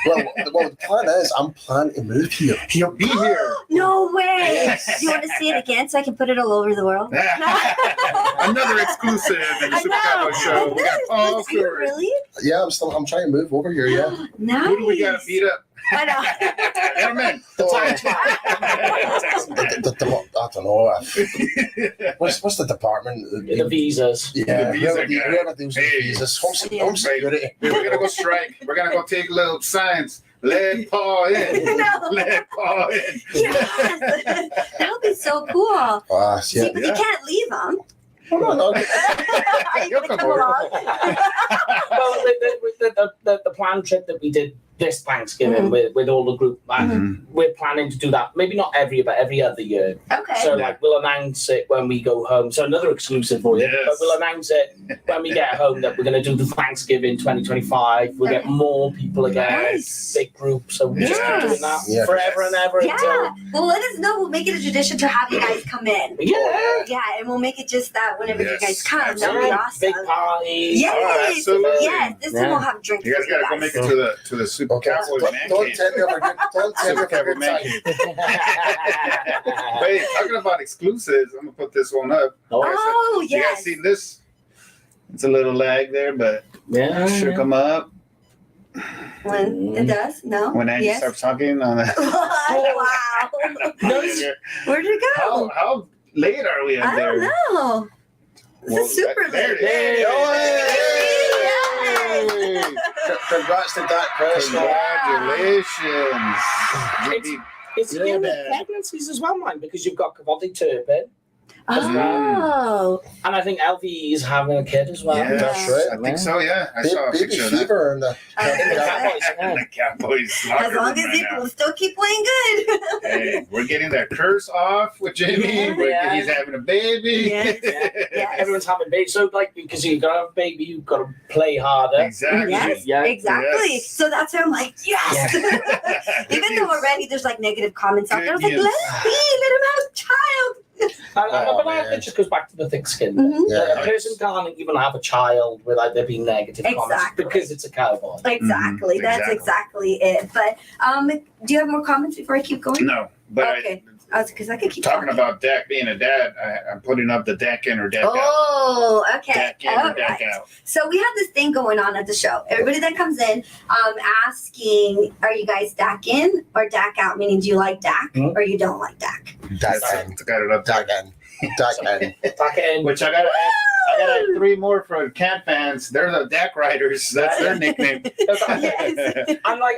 E: Well, the plan is I'm planning to move here.
C: He'll be here.
D: No way.
C: Yes.
D: Do you want to see it again so I can put it all over the world?
C: Another exclusive in the
D: I
C: Super
D: know.
C: Cowboy Show. We got Paul
D: Are you
C: Stewart.
D: really?
E: Yeah, I'm trying to move over here. Yeah.
D: Nice.
C: Who do we got to beat up?
D: I know.
C: Gentlemen.
E: I don't know. What's the department?
F: The visas.
E: Yeah,
C: The visa guy.
E: whoever deals with
C: Hey.
E: visas. Home
D: Yeah.
E: security.
C: We're going to go strike. We're going to go take little signs. Let Paul in.
D: No.
C: Let Paul in.
D: Yes. That would be so cool.
E: Yeah.
D: See, but you can't leave them.
E: Oh, no.
D: Are you
C: You'll
D: gonna
C: come
D: come
C: over.
D: along?
F: Well, the planned trip that we did this Thanksgiving with all the group, we're planning to do that. Maybe not every year, but every other year.
D: Okay.
F: So like we'll announce it when we go home. So another exclusive for you.
C: Yes.
F: But we'll announce it when we get home that we're going to do the Thanksgiving 2025. We'll get more people again,
D: Nice.
F: big group. So we just keep doing that
E: Yeah.
F: forever and ever
D: Yeah.
F: until
D: Well, let us know. We'll make it a tradition to have you guys come in.
F: yeah.
D: Yeah, and we'll make it just that whenever you
C: Yes,
D: guys come. That would be awesome.
F: Big party.
D: Yes.
C: Oh, absolutely.
D: Yes. This time we'll have drinks.
C: You guys
D: for
C: got to go make it to the Super
E: Okay,
C: Cowboy man
E: don't
C: cave.
E: tell me of a good, don't tell me
C: Super
E: of a
C: Cowboy
E: good
C: man
E: time.
C: cave. Wait, talking about exclusives, I'm going to put this one up.
D: Oh,
C: You guys
D: yes.
C: seen this? It's a little lag there, but
F: Yeah.
C: shook them up
D: When it does? No?
C: when Andy
D: Yes.
C: starts talking on that.
D: Wow. Where'd it go?
C: How late are we in
D: I
C: there?
D: don't know. This is super
C: there
D: late.
C: it is.
D: Yes.
E: Congrats to Dak Prescott.
C: Congratulations.
F: It's to do with pregnancies as well, man, because you've got Cavaldi Turpin,
D: Oh.
F: And I think LV is having a kid as well.
C: Yeah,
E: That's right.
C: I think so. Yeah, I saw a
E: Baby
C: picture of that.
E: fever in the.
F: In the Cowboys, yeah.
C: The Cowboys
D: As
C: locker
D: long
C: room
D: as
C: right
D: they
C: now.
D: will still keep playing good.
C: Hey, we're getting that curse off with Jamie.
F: Yeah.
C: He's having a baby.
D: Yes. Yes.
F: Everyone's having babies. So, like, because you got to have a baby, you've got to play harder.
C: Exactly.
D: Yes,
F: Yeah.
D: exactly.
C: Yes.
D: So that's why I'm like, yes.
C: Good
D: Even though
C: news.
D: already there's like negative comments out there, I was like,
C: Good
D: let
C: news.
D: it be, let him have a child.
F: But
E: Oh,
F: I think
E: man.
F: it just goes back to the thick skin.
D: Mhm.
E: Yeah.
F: A person can't even have a child without there being negative comments
D: Exactly.
F: because it's a cowboy.
D: Exactly. That's exactly it. But do you have more comments before I keep going?
C: No, but
D: Okay. Because I could keep
C: talking about Dak being a dad, I'm putting up the Dak in or Dak out.
D: Oh, okay.
C: Dak in
D: All
C: or Dak
D: right.
C: out.
D: So we have this thing going on at the show. Everybody that comes in, asking, are you guys Dak in or Dak out? Meaning, do you like Dak or you don't like Dak?
E: Dak
C: That's got it up there.
E: Dak N.
F: Back in.
C: Which I gotta add 3 more for Cat fans. They're the Dak Riders. That's their nickname.
D: Yes.
F: I'm like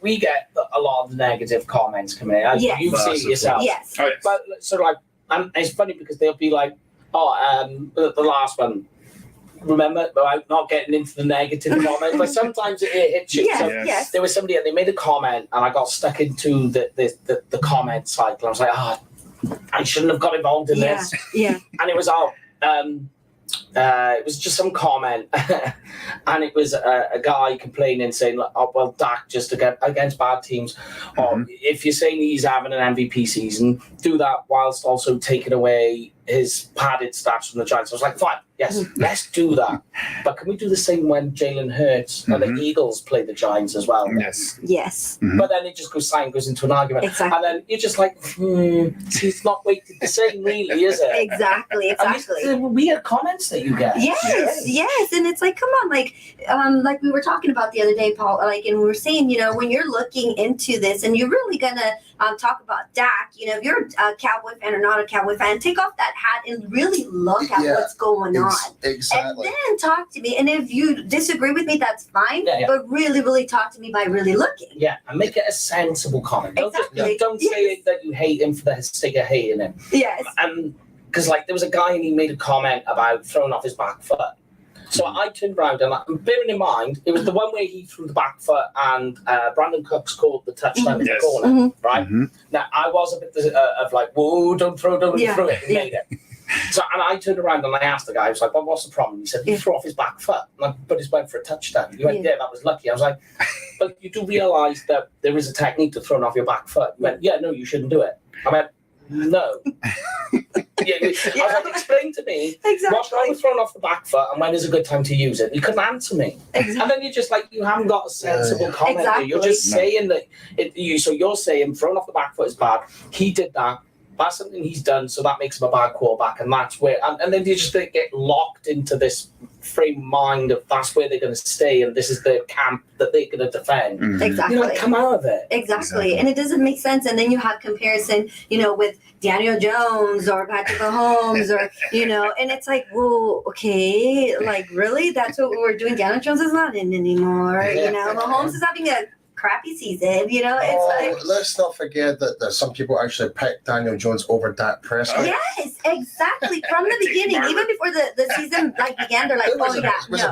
F: we get a lot of negative comments coming in.
D: Yes.
F: You see it yourself.
D: Yes.
C: Oh, yes.
F: But sort of like, and it's funny because they'll be like, the last one. Remember about not getting into the negative comments, but sometimes it hits you.
D: Yes.
F: So
D: Yes.
F: there was somebody and they made a comment, and I got stuck into the comment cycle. I was like, I shouldn't have got involved in
D: Yeah.
F: this.
D: Yeah.
F: And it was it was just some comment, and it was a guy complaining, saying, "Oh well, Dak just against bad teams. Or if you're saying he's having an MVP season, do that whilst also taking away his padded stats from the Giants." I was like, "Fine, yes, let's do that, but can we do the same when Jalen Hurts and the Eagles play the Giants as well?"
C: Yes.
D: Yes.
F: But then it just goes into an argument,
D: Exactly.
F: and then you're just like, "It's not weighted the same, really, is it?"
D: Exactly.
F: And these
D: Exactly.
F: weird comments that you get.
D: Yes, and it's like, come on, like we were talking about the other day, Paul, and we were saying, when you're looking into this and you're really gonna talk about Dak, if you're a Cowboy fan or not a Cowboy fan, take off that hat and really look at what's going on.
E: Exactly.
D: And then talk to me. And if you disagree with me, that's fine.
F: Yeah.
D: But really, really talk to me by really looking.
F: Yeah, and make it a sensible comment.
D: Exactly.
F: Don't say that you hate him for the sake of hating him.
D: Yes.
F: Because there was a guy and he made a comment about throwing off his back foot. So I turned around and bearing in mind, it was the one where he threw the back foot and Brandon Cooks called the touchdown in the corner, right? Now, I was a bit of like, whoa, don't throw it, and made it. So, and I turned around and I asked the guy, I was like, well, what's the problem? He said, he threw off his back foot. And I just went for a touchdown. He went, yeah, that was lucky. I was like, but you do realise that there is a technique to throwing off your back foot. He went, yeah, no, you shouldn't do it. I went, no. I was like, explain to me what's wrong with throwing off the back foot and when is a good time to use it. He couldn't answer me.
D: Exactly.
F: And then you're just like, you haven't got a sensible comment.
D: Exactly.
F: You're just saying that, so you're saying throwing off the back foot is bad. He did that. That's something he's done, so that makes him a bad quarterback, and that's where. And then you just get locked into this frame of mind of that's where they're going to stay, and this is the camp that they're going to defend.
D: Exactly.
F: Come out of it.
D: Exactly. And it doesn't make sense. And then you have comparison, with Daniel Jones or Patrick Mahomes or, and it's like, well, okay, really? That's what we're doing? Daniel Jones is not in anymore. Mahomes is having a crappy season, it's
E: let's not forget that there's some people actually picked Daniel Jones over Dak Prescott.
D: Yes, exactly. From the beginning, even before the season began, they're like,
E: Was it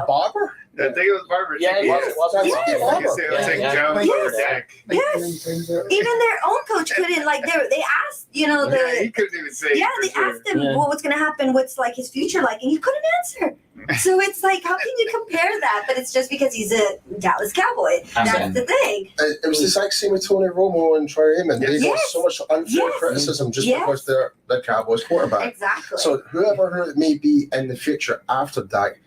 E: Barber?
C: I think it was Barber.
F: Yeah, it was.
C: I'll take Jones over Dak.
D: Yes. Even their own coach couldn't, they asked,
C: He couldn't even say.
D: yeah, they asked him, well, what's going to happen? What's his future like? And he couldn't answer. So it's like, how can you compare that? But it's just because he's a Dallas Cowboy. That's the thing.
E: It was the exact same with Tony Romo and Troy Aikman. They got so much unfair criticism just because they're the Cowboys quarterback.
D: Exactly.
E: So whoever it may be in the future after Dak,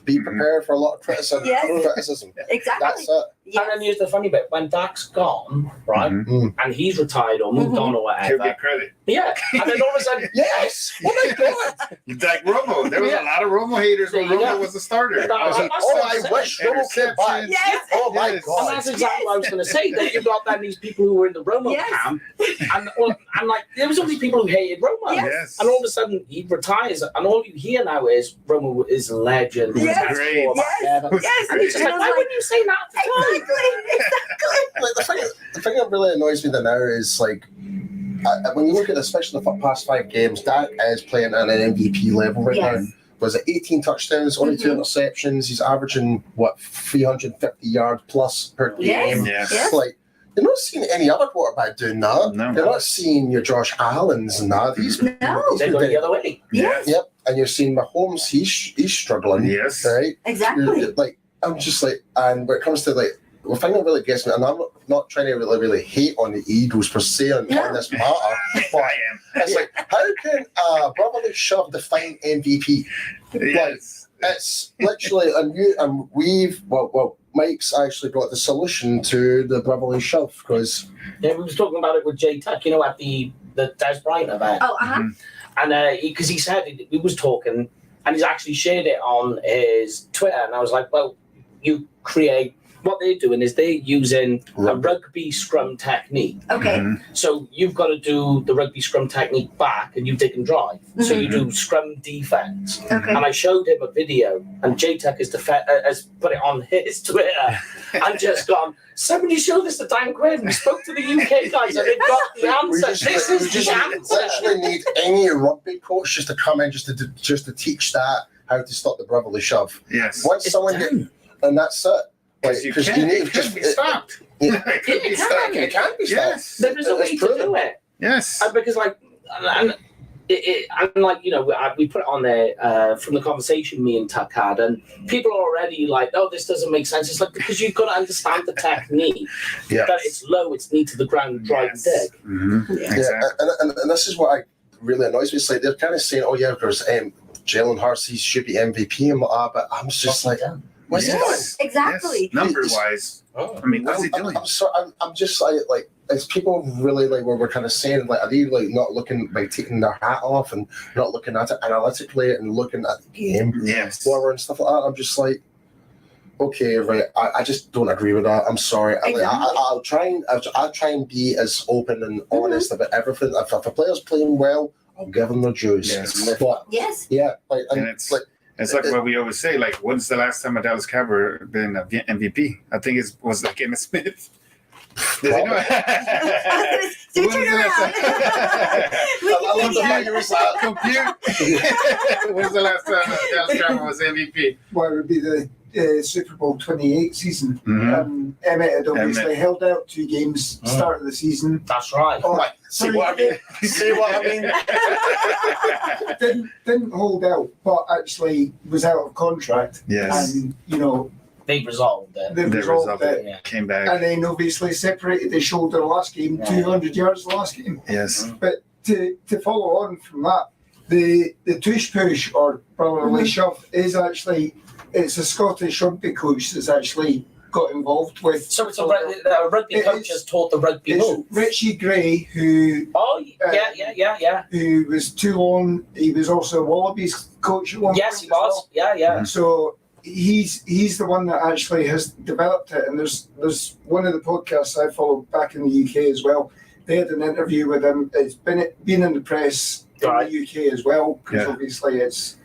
E: be prepared for a lot of criticism.
D: Exactly.
E: That's it.
D: Yes.
F: And then here's the funny bit: when Dak's gone, right, and he's retired or moved on or
C: He'll
F: whatever,
C: get credit.
F: yeah, and then all of a sudden,
E: Yes.
F: oh my god,
C: Dak Romo. There was a lot of Romo haters when
F: There you
C: Romo
F: go.
C: was the starter.
E: I wish Romo came back.
D: Yes.
E: Oh my
C: Yes.
E: God.
F: And that's exactly what I was going to say. That you've got then these people who were in the Romo camp, and there was only people who hated Romo,
C: Yes.
F: and all of a sudden he retires, and all you hear now is Romo is a legend.
D: Yes.
F: best
C: Great.
F: quarterback ever.
D: Yes.
F: And it's just like, why wouldn't you say that at the time?
D: Exactly.
E: The thing that really annoys me now is when you look at especially the past 5 games, Dak is playing at an MVP level right now. Was it 18 touchdowns, only 2 interceptions? He's averaging 350 yards plus per game.
C: Yes.
E: Like, you're not seeing any other quarterback doing that.
C: No.
E: You're not seeing your Josh Allens and that.
F: They're going the other way.
D: Yes.
E: Yep. And you're seeing Mahomes, he's struggling.
C: Yes.
E: Right?
D: Exactly.
E: Like, I'm just like, and when it comes to like, the thing that really gets me, and I'm not trying to really hate on the Eagles per se on this matter, but
C: I am.
E: it's like, how can brotherly shove define MVP?
C: Yes.
E: Like, it's literally, well, Mike's actually got the solution to the brotherly shove because
F: we was talking about it with Jay Tuck, at the Des Bryant event.
D: Oh,
F: And because he said we was talking, and he's actually shared it on his Twitter, and I was like, well, you create. What they're doing is they're using a rugby scrum technique.
D: Okay.
F: So you've got to do the rugby scrum technique back, and you dig and drive. So you do scrum defense.
D: Okay.
F: And I showed him a video, and JTech has put it on his Twitter, and just gone, somebody show this to Dan Quinn. We spoke to the UK guys, and they've got the answer. This is the answer.
E: literally need any rugby coach just to come in just to teach that how to stop the brotherly shove.
C: Yes.
E: Once someone and that's it.
C: Because it can be stopped.
E: It can be stopped. It can be stopped.
C: Yes.
F: There is a way to do it.
C: Yes.
F: Because we put it on there from the conversation me and Tuck had, and people are already like, oh, this doesn't make sense. It's like, because you've got to understand the technique.
E: Yes.
F: That it's low, it's knee to the ground, drive and dig.
C: Mm-hmm.
D: Yeah.
C: Exactly.
E: And this is what really annoys me. It's like they're kind of saying, oh, yeah, because Jalen Hurts, he should be MVP and what, but I'm just like, what's he doing?
D: Exactly.
C: Yes. Number-wise. I mean, what's he doing?
E: I'm just like, as people really like we're kind of saying, like, are they like not looking, like taking their hat off and not looking at it analytically and looking at the game,
C: Yes.
E: whatever and stuff like that? I'm just like, okay, right. I just don't agree with that. I'm sorry. I'll try and be as open and honest about everything. If a player's playing well, I'll give them their dues.
C: Yes.
E: But yeah,
C: And it's like what we always say, like, when's the last time a Dallas Cowboy been a MVP? I think it was like Emmitt Smith. Does he know?
D: So turn around.
E: I love the fact you were like,
C: Compute. When's the last time a Dallas Cowboy was MVP?
G: Well, it would be the Super Bowl 28 season.
C: Mhm.
G: Emmett had obviously held out 2 games start of the season.
F: That's right.
E: see what I mean? See what I mean?
G: Didn't hold out, but actually was out of contract.
C: Yes.
G: And,
F: They've resolved it.
G: they
C: They
G: resolved it.
F: Yeah.
C: Came back.
G: And then obviously separated his shoulder last game, 200 yards last game.
C: Yes.
G: But to follow on from that, the tush push or brotherly shove is actually, it's a Scottish rugby coach that's actually got involved with.
F: So it's a rugby coach has taught the rugby
G: It's
F: move.
G: Richie Gray, who was Toulon. He was also Wallabies coach at one
F: Yes,
G: point
F: he
G: as well.
F: was. Yeah.
G: So he's the one that actually has developed it. And there's one of the podcasts I followed back in the UK as well. They had an interview with him. It's been in the press in the UK as well, because obviously it's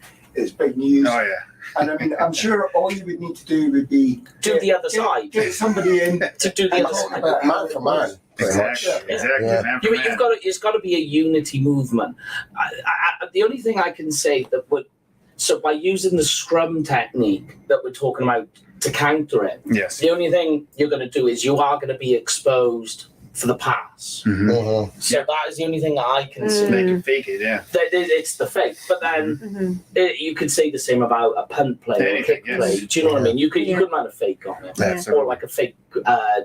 G: big news.
C: Oh, yeah.
G: And I mean, I'm sure all you would need to do would be
F: Do the other side.
G: Get somebody in
F: To do the
G: and
F: other
G: talk
F: side.
G: about
E: Man for man.
C: Exactly. Exactly.
E: Yeah.
C: Man for man.
F: It's got to be a unity movement. The only thing I can say that would, so by using the scrum technique that we're talking about to counter it,
C: Yes.
F: the only thing you're going to do is you are going to be exposed for the pass.
C: Mm-hmm.
F: So that is the only thing that I can see.
C: They can fake it, yeah.
F: It's the fake, but then you could say the same about a punt play or a kick
C: Yes.
F: play. Do you know what I mean? You could run a fake on it,
C: Absolutely.
F: or like a fake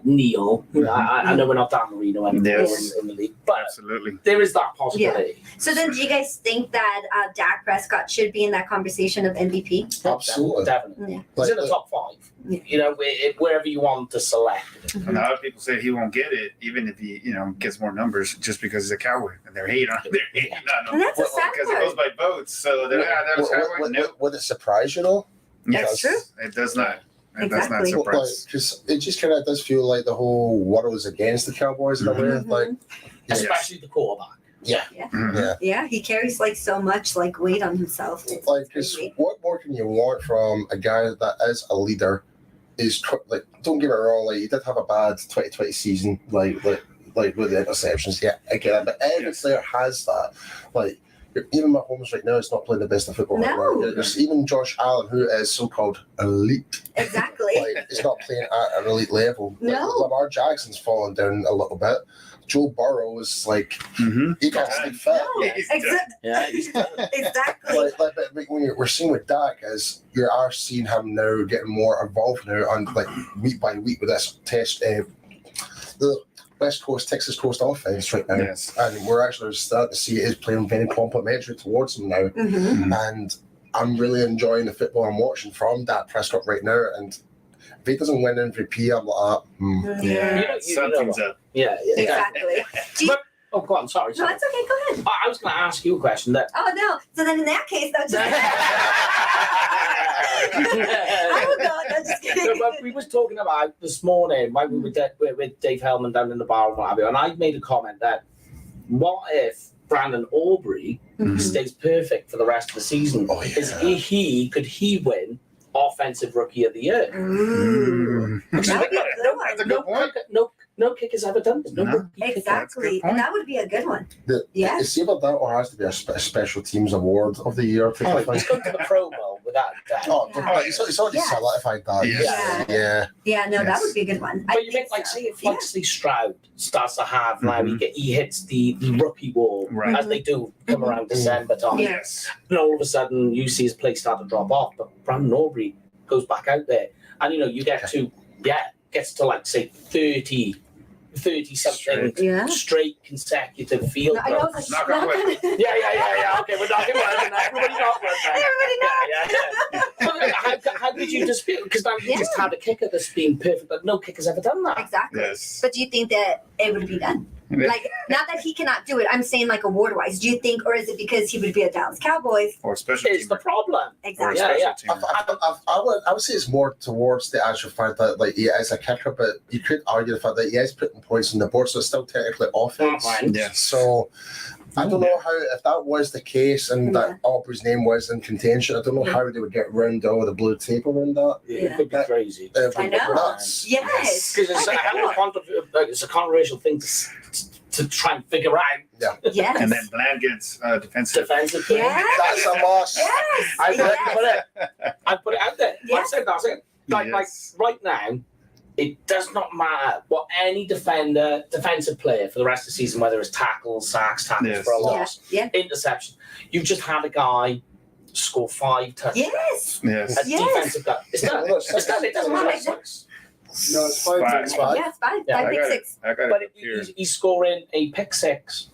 F: kneel. I know we're not Dan Marino anymore in the league, but
C: Absolutely.
F: there is that possibility.
D: So then, do you guys think that Dak Prescott should be in that conversation of MVP?
E: Absolutely.
F: Definitely.
D: Yeah.
F: He's in the top 5.
D: Yeah.
F: You know, wherever you want to select.
C: And a lot of people say he won't get it, even if he, gets more numbers, just because he's a Cowboy, and they're hating on him.
D: And that's a sad
C: Because it
D: part.
C: goes by votes. So they're that was Cowboy. No,
E: Would it surprise you though?
D: That's true.
C: it does not. It does not
D: Exactly.
C: surprise.
E: Because it just kind of does feel like the whole world is against the Cowboys in a way. Like,
F: Especially the quarterback.
C: Mhm.
D: Yeah, he carries so much weight on himself. It's
E: like, because
D: crazy.
E: what more can you want from a guy that is a leader? Is don't get me wrong, he did have a bad 2020 season. like with the interceptions. Yeah, I get it. But every player has that. Like even Mahomes right now is not playing the best of football right now. There's even Josh Allen, who is so-called elite.
D: Exactly.
E: Like he's not playing at an elite level.
D: No.
E: Like, Lamar Jackson's fallen down a little bit. Joe Burrow is like he got stay fit.
D: Exactly.
E: But when we're seeing with Dak is you are seeing him now getting more involved now on like week by week with this test the West Coast Texas Coast offense right now.
C: Yes.
E: And we're actually starting to see it is playing very complimentary towards him now. And I'm really enjoying the football I'm watching from Dak Prescott right now. And if he doesn't win MVP, I'm like,
C: Something's up.
F: Yeah.
D: Exactly.
F: Oh, go on. Sorry.
D: No, it's okay. Go ahead.
F: I was going to ask you a question. That
D: Oh no! So then, in that case, that's just. I would go. No, just kidding.
F: No, but we was talking about this morning when we were with Dave Hellman down in the bar and what have you, and I made a comment that what if Brandon Aubrey stays perfect for the rest of the season?
E: Oh, yeah.
F: Could he win Offensive Rookie of the Year?
D: That would be a good one.
C: That's a good point.
F: No kickers ever done this. No rookie kicker.
D: Exactly, and that would be a good one. Yes.
E: It's either that or has to be a special teams award of the year.
F: Oh, he's going to the Pro Bowl without that.
E: It's already solidified that.
D: Yeah, no, that would be a good one.
F: But you think, like, say if Lee Stroud starts to have now, he hits the rookie wall as they do come around December time.
D: Yes.
F: And all of a sudden you see his play start to drop off, but Brandon Aubrey goes back out there, and you get to gets to like say 30 something straight consecutive field
D: I know,
F: goals.
C: Knock on wood.
F: Yeah. Okay, we're knocking wood. Everybody knock wood.
D: Everybody knows.
F: Yeah. How did you dispute? Because now he just had a kicker that's been perfect, but no kicker's ever done that.
D: Exactly.
C: Yes.
D: But do you think that it would be done? Like, not that he cannot do it. I'm saying like award-wise. Do you think, or is it because he would be a Dallas Cowboys?
C: Or special
F: It's the
C: teamer.
F: problem.
D: Exactly.
E: I would say it's more towards the actual fact that like he is a kicker, but you could argue the fact that he is putting points on the board, so it's still technically offense.
C: Yes.
E: So I don't know how if that was the case and that Aubrey's name was in contention. I don't know how they would get round all the blue tape around that.
F: It could be crazy.
D: I know.
E: Nuts.
D: Yes.
F: Because it's a controversial thing to try and figure out.
D: Yes.
C: And then Bland gets defensive.
F: Defensive.
D: Yes.
E: That's a must.
D: Yes.
F: I put it out there.
D: Yes.
F: I said that's it. Like right now, it does not matter what any defensive player for the rest of the season, whether it's tackles, sacks, tackles for a loss, interception. You've just had a guy score 5 touchdowns.
C: Yes.
F: A defensive guy. It's done. It doesn't matter.
G: No, it's 5.
C: It's 5.
D: Yeah, it's 5.
F: Yeah,
D: 5 pick 6.
C: I got
F: But
C: it here.
F: he's scoring a pick 6.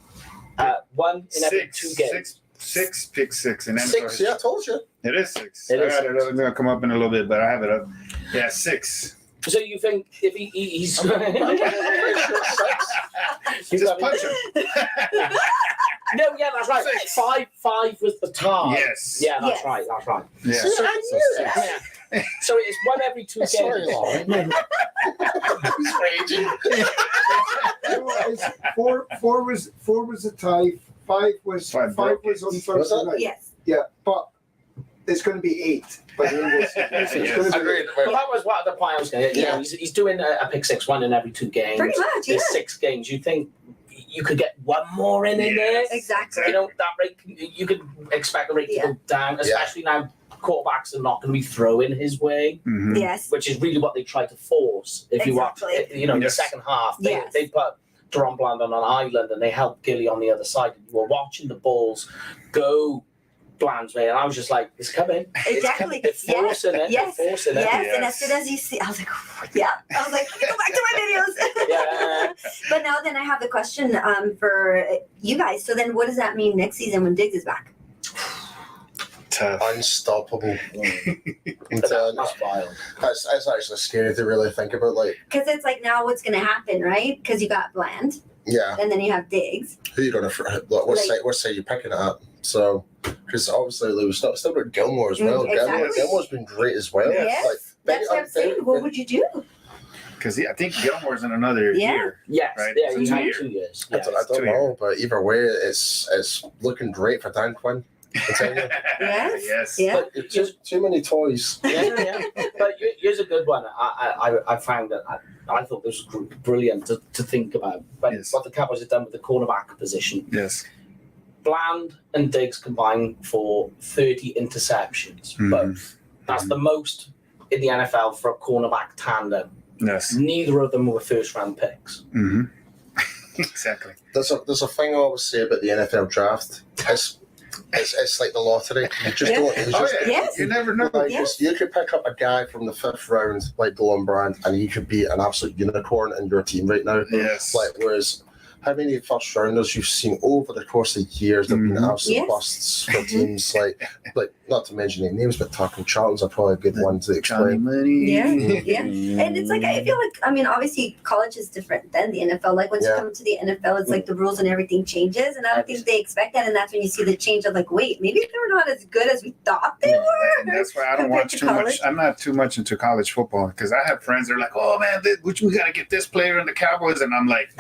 F: One in every 2 games.
C: 6 pick 6 and then
F: 6,
E: See, I told you.
C: It is 6.
F: It is
C: I got it. It's gonna come up in a little bit, but I have it up. Yeah, 6.
F: So you think if he's
C: Just punch him.
F: No, yeah, that's right.
C: 6.
F: 5 was the tie.
C: Yes.
F: Yeah, that's
D: Yes.
F: right. That's right.
C: Yeah.
E: See, I knew it.
F: Yeah. So it's one every 2 games.
E: Sorry, Lauren. He's raging.
G: Four was a tie. 5 was
C: Five
G: was on
E: Was
G: Thursday
E: it?
G: night.
D: Yes.
G: Yeah, but it's going to be 8 by the end of the season. It's
C: Yes.
G: gonna be
E: Agreed.
F: Well, that was what the point I was going to. He's doing a pick 6, one in every 2 games.
D: Pretty much, yeah.
F: There's 6 games. You think you could get one more in there?
D: Exactly.
F: That rate, you could expect the rate to go down, especially now quarterbacks are not going to be throwing his way,
C: Mhm.
D: Yes.
F: which is really what they try to force. If you watch,
D: Exactly.
F: in the
C: Yes.
F: second half,
D: Yes.
F: they put Deron Bland on an island and they helped Gilly on the other side. And you were watching the Bulls go Bland's way, and I was just like, it's coming.
D: Exactly.
F: It's forcing it.
D: Yes.
F: They're forcing it.
D: Yes, and
C: Yes.
D: as soon as you see, I was like, yeah. I was like, let me go back to my videos.
F: Yeah.
D: But now then I have the question for you guys. So then what does that mean next season when Diggs is back?
C: Tough.
E: Unstoppable. I'm
F: But
E: telling you.
F: that's wild.
E: That's actually scary to really think about. Like,
D: Because it's like now what's going to happen, right? Because you got Bland
E: yeah,
D: and then you have Diggs.
E: who you gonna what side you picking it up? So, because obviously there was still got Gilmore as well.
D: Exactly.
E: Gilmore's been great as well.
D: Yes.
E: Like,
D: That's what I'm saying. What would you do?
C: Because I think Gilmore's in another
D: Yeah.
C: year.
F: Yes.
C: Right.
F: Yeah, he
C: So
F: had
C: 2
F: 2 years.
E: I
F: Yeah.
E: don't, I don't know, but either way, it's looking great for Dan Quinn. I tell you.
D: Yes.
C: Yes.
D: Yeah.
F: But
E: Too many toys.
F: yeah. But here's a good one. I found that I thought this was brilliant to think about. But what the Cowboys have done with the cornerback position.
C: Yes.
F: Bland and Diggs combined for 30 interceptions, both. That's the most in the NFL for a cornerback tandem.
C: Yes.
F: Neither of them were first-round picks.
C: Exactly.
E: There's a thing I always say about the NFL draft. It's like the lottery. You just don't. You just,
D: Yes.
C: You never know.
E: Like, you could pick up a guy from the 5th round, like Dylan Brand, and he could be an absolute unicorn in your team right now.
C: Yes.
E: Like, whereas how many first rounders you've seen over the course of years that have been absolute busts for teams like not to mention any names, but Taco Charlton's are probably a good one to explain.
D: Yeah. And it's like, I feel like, I mean, obviously college is different than the NFL. Like once you come to the NFL, it's like the rules and everything changes, and I don't think they expect that, and that's when you see the change of like, wait, maybe they're not as good as we thought they were.
C: And that's why I don't watch too much. I'm not too much into college football because I have friends that are like, oh man, we got to get this player in the Cowboys, and I'm like,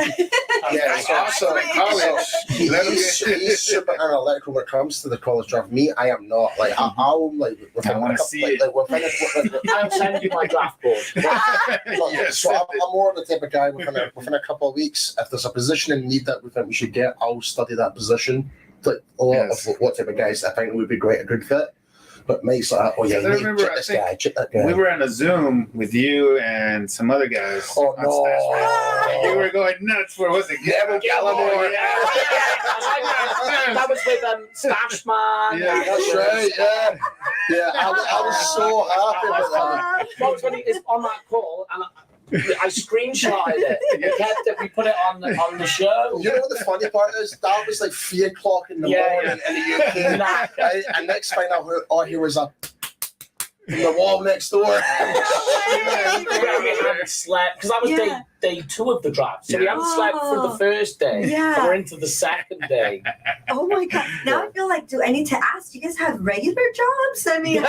E: yeah,
C: awesome in college.
E: He's super analytical when it comes to the college draft. Me, I am not. Like I'll like.
C: I want to see it.
F: I'll send you my draft board.
E: So I'm more the type of guy within a couple of weeks. If there's a position in need that we think we should get, I'll study that position. Like a lot of what type of guys I think would be a good fit. But Mike's like, oh yeah,
C: I remember,
E: check that guy.
C: We were on a Zoom with you and some other guys.
E: Oh no!
C: You were going nuts for was it Neville Gallimore?
F: That was with Stashman.
C: Yeah,
E: that's right. Yeah. I was so happy with that.
F: What's funny is on that call, and I screenshotted it. We put it on the show.
E: You know what the funny part is? That was like 3 o'clock in the morning in the UK. And next thing I heard, all here was a in the wall next door.
F: We hadn't slept because that was day 2 of the draft, so we hadn't slept for the first day.
D: Yeah.
F: And we're into the second day.
D: Oh my god! Now I feel like, do I need to ask? Do you guys have regular jobs? I mean,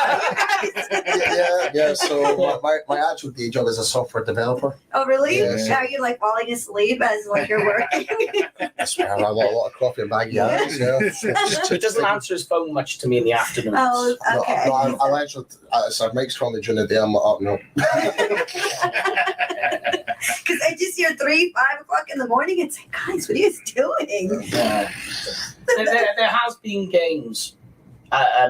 E: yeah. So my actual day job is a software developer.
D: Oh really?
E: Yeah.
D: Are you like falling asleep as like you're working?
E: I swear, I have a lot of coffee and baggy eyes. Yeah.
F: He doesn't answer his phone much to me in the afternoons.
D: Oh, okay.
E: No, I'll actually. So Mike's calling me during the day. I'm like, oh no.
D: Because I just hear 3, 5 o'clock in the morning. It's like, guys, what are you guys doing?
F: There has been games. I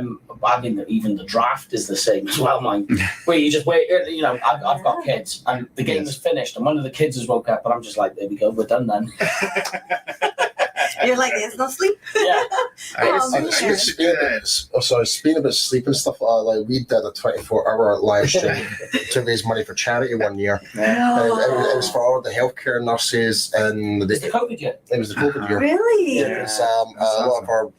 F: mean, even the draft is the same as well, mine. Where you just wait. You know, I've got kids, and the game is finished, and one of the kids has woke up, and I'm just like, there we go, we're done then.
D: You're like, there's no sleep.
F: Yeah.
E: Speaking about sleep and stuff, like we did a 24-hour live stream to raise money for charity one year. It was for all the healthcare nurses and
F: the COVID year.
E: It was the COVID year.
D: Really?
E: It was a lot of our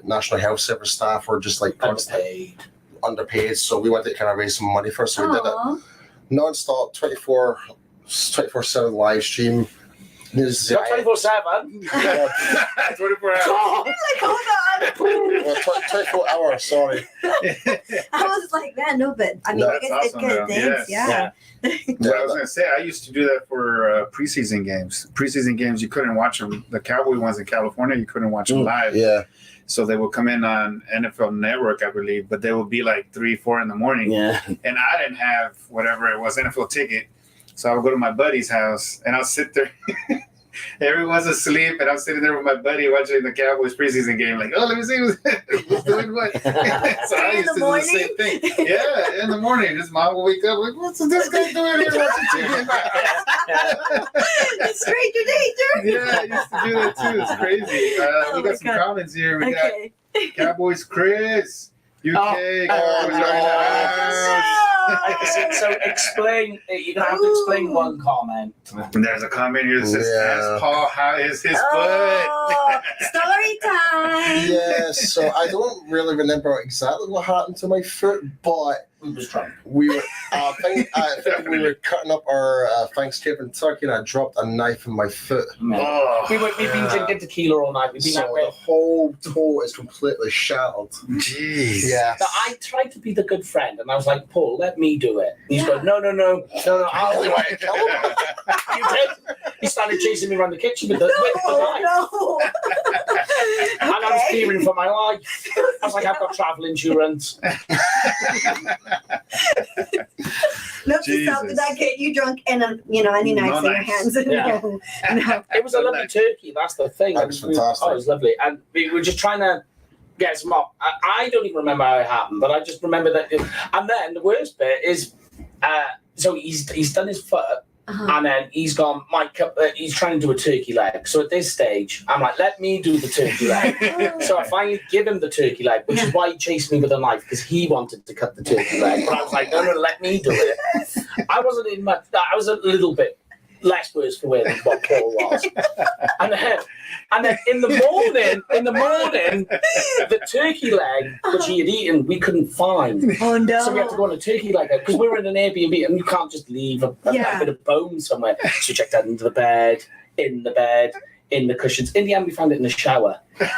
E: National Health Service staff were just like underpaid. So we wanted to kind of raise some money for. So we did it non-stop, 24/7 live stream.
F: Not 24/7.
C: 24 hours.
D: Like, hold on.
E: 24 hours, sorry.
D: I was like, man, no, but I mean,
C: No,
D: I guess
C: that's
D: it's
C: awesome,
D: good
C: though.
D: things.
C: Yes. Well, I was gonna say I used to do that for preseason games. Preseason games you couldn't watch them. The Cowboy ones in California you couldn't watch them live.
E: Yeah.
C: So they would come in on NFL Network, I believe, but they would be like 3, 4 in the morning.
F: Yeah.
C: And I didn't have whatever it was NFL ticket, so I would go to my buddy's house and I'll sit there. Everyone's asleep, and I'm sitting there with my buddy watching the Cowboys preseason game. Like, oh, let me see who's doing what. So I used to do the same thing. Yeah, in the morning, his mom will wake up like, what's this guy doing here watching TV?
D: It's Stranger Danger.
C: Yeah, I used to do that too. It's crazy. We got some comments here. We got Cowboys Chris, UK. Cowboys are in the house.
F: So explain. You're gonna have to explain one comment.
C: And there's a comment here that says, "Ask Paul how is his foot."
D: Story time.
E: Yeah, so I don't really remember exactly what happened to my foot, but
F: We was drunk.
E: we were. I think we were cutting up our Thanksgiving turkey, and I dropped a knife in my foot.
C: Oh,
F: We've been drinking tequila all night. We've been
E: So
F: out
E: the
F: with.
E: whole toe is completely shattered.
C: jeez.
E: Yeah.
F: But I tried to be the good friend, and I was like, Paul, let me do it. And he's going, no, I'll do it. You did. He started chasing me around the kitchen with the knife.
D: No.
F: And I was fearing for my life. I was like, I've got travel insurance.
D: Note to self, did that get you drunk and any knives in your hands?
F: Yeah.
D: No.
F: It was a lovely turkey. That's the thing.
E: That was fantastic.
F: Oh, it was lovely, and we were just trying to get some up. I don't even remember how it happened, but I just remember that. And then the worst bit is, so he's done his foot. And then he's gone, he's trying to do a turkey leg. So at this stage, I'm like, let me do the turkey leg. So I finally give him the turkey leg, which is why he chased me with a knife, because he wanted to cut the turkey leg. But I was like, no, let me do it. I wasn't in much, I was a little bit less worse for wear than what Paul was. And then in the morning, the turkey leg, which he had eaten, we couldn't find.
D: Oh no!
F: So we had to go on a turkey leg because we were in an Airbnb and you can't just leave a bit of bone somewhere. So we checked out into the bed, in the cushions. In the end, we found it in the shower.
C: What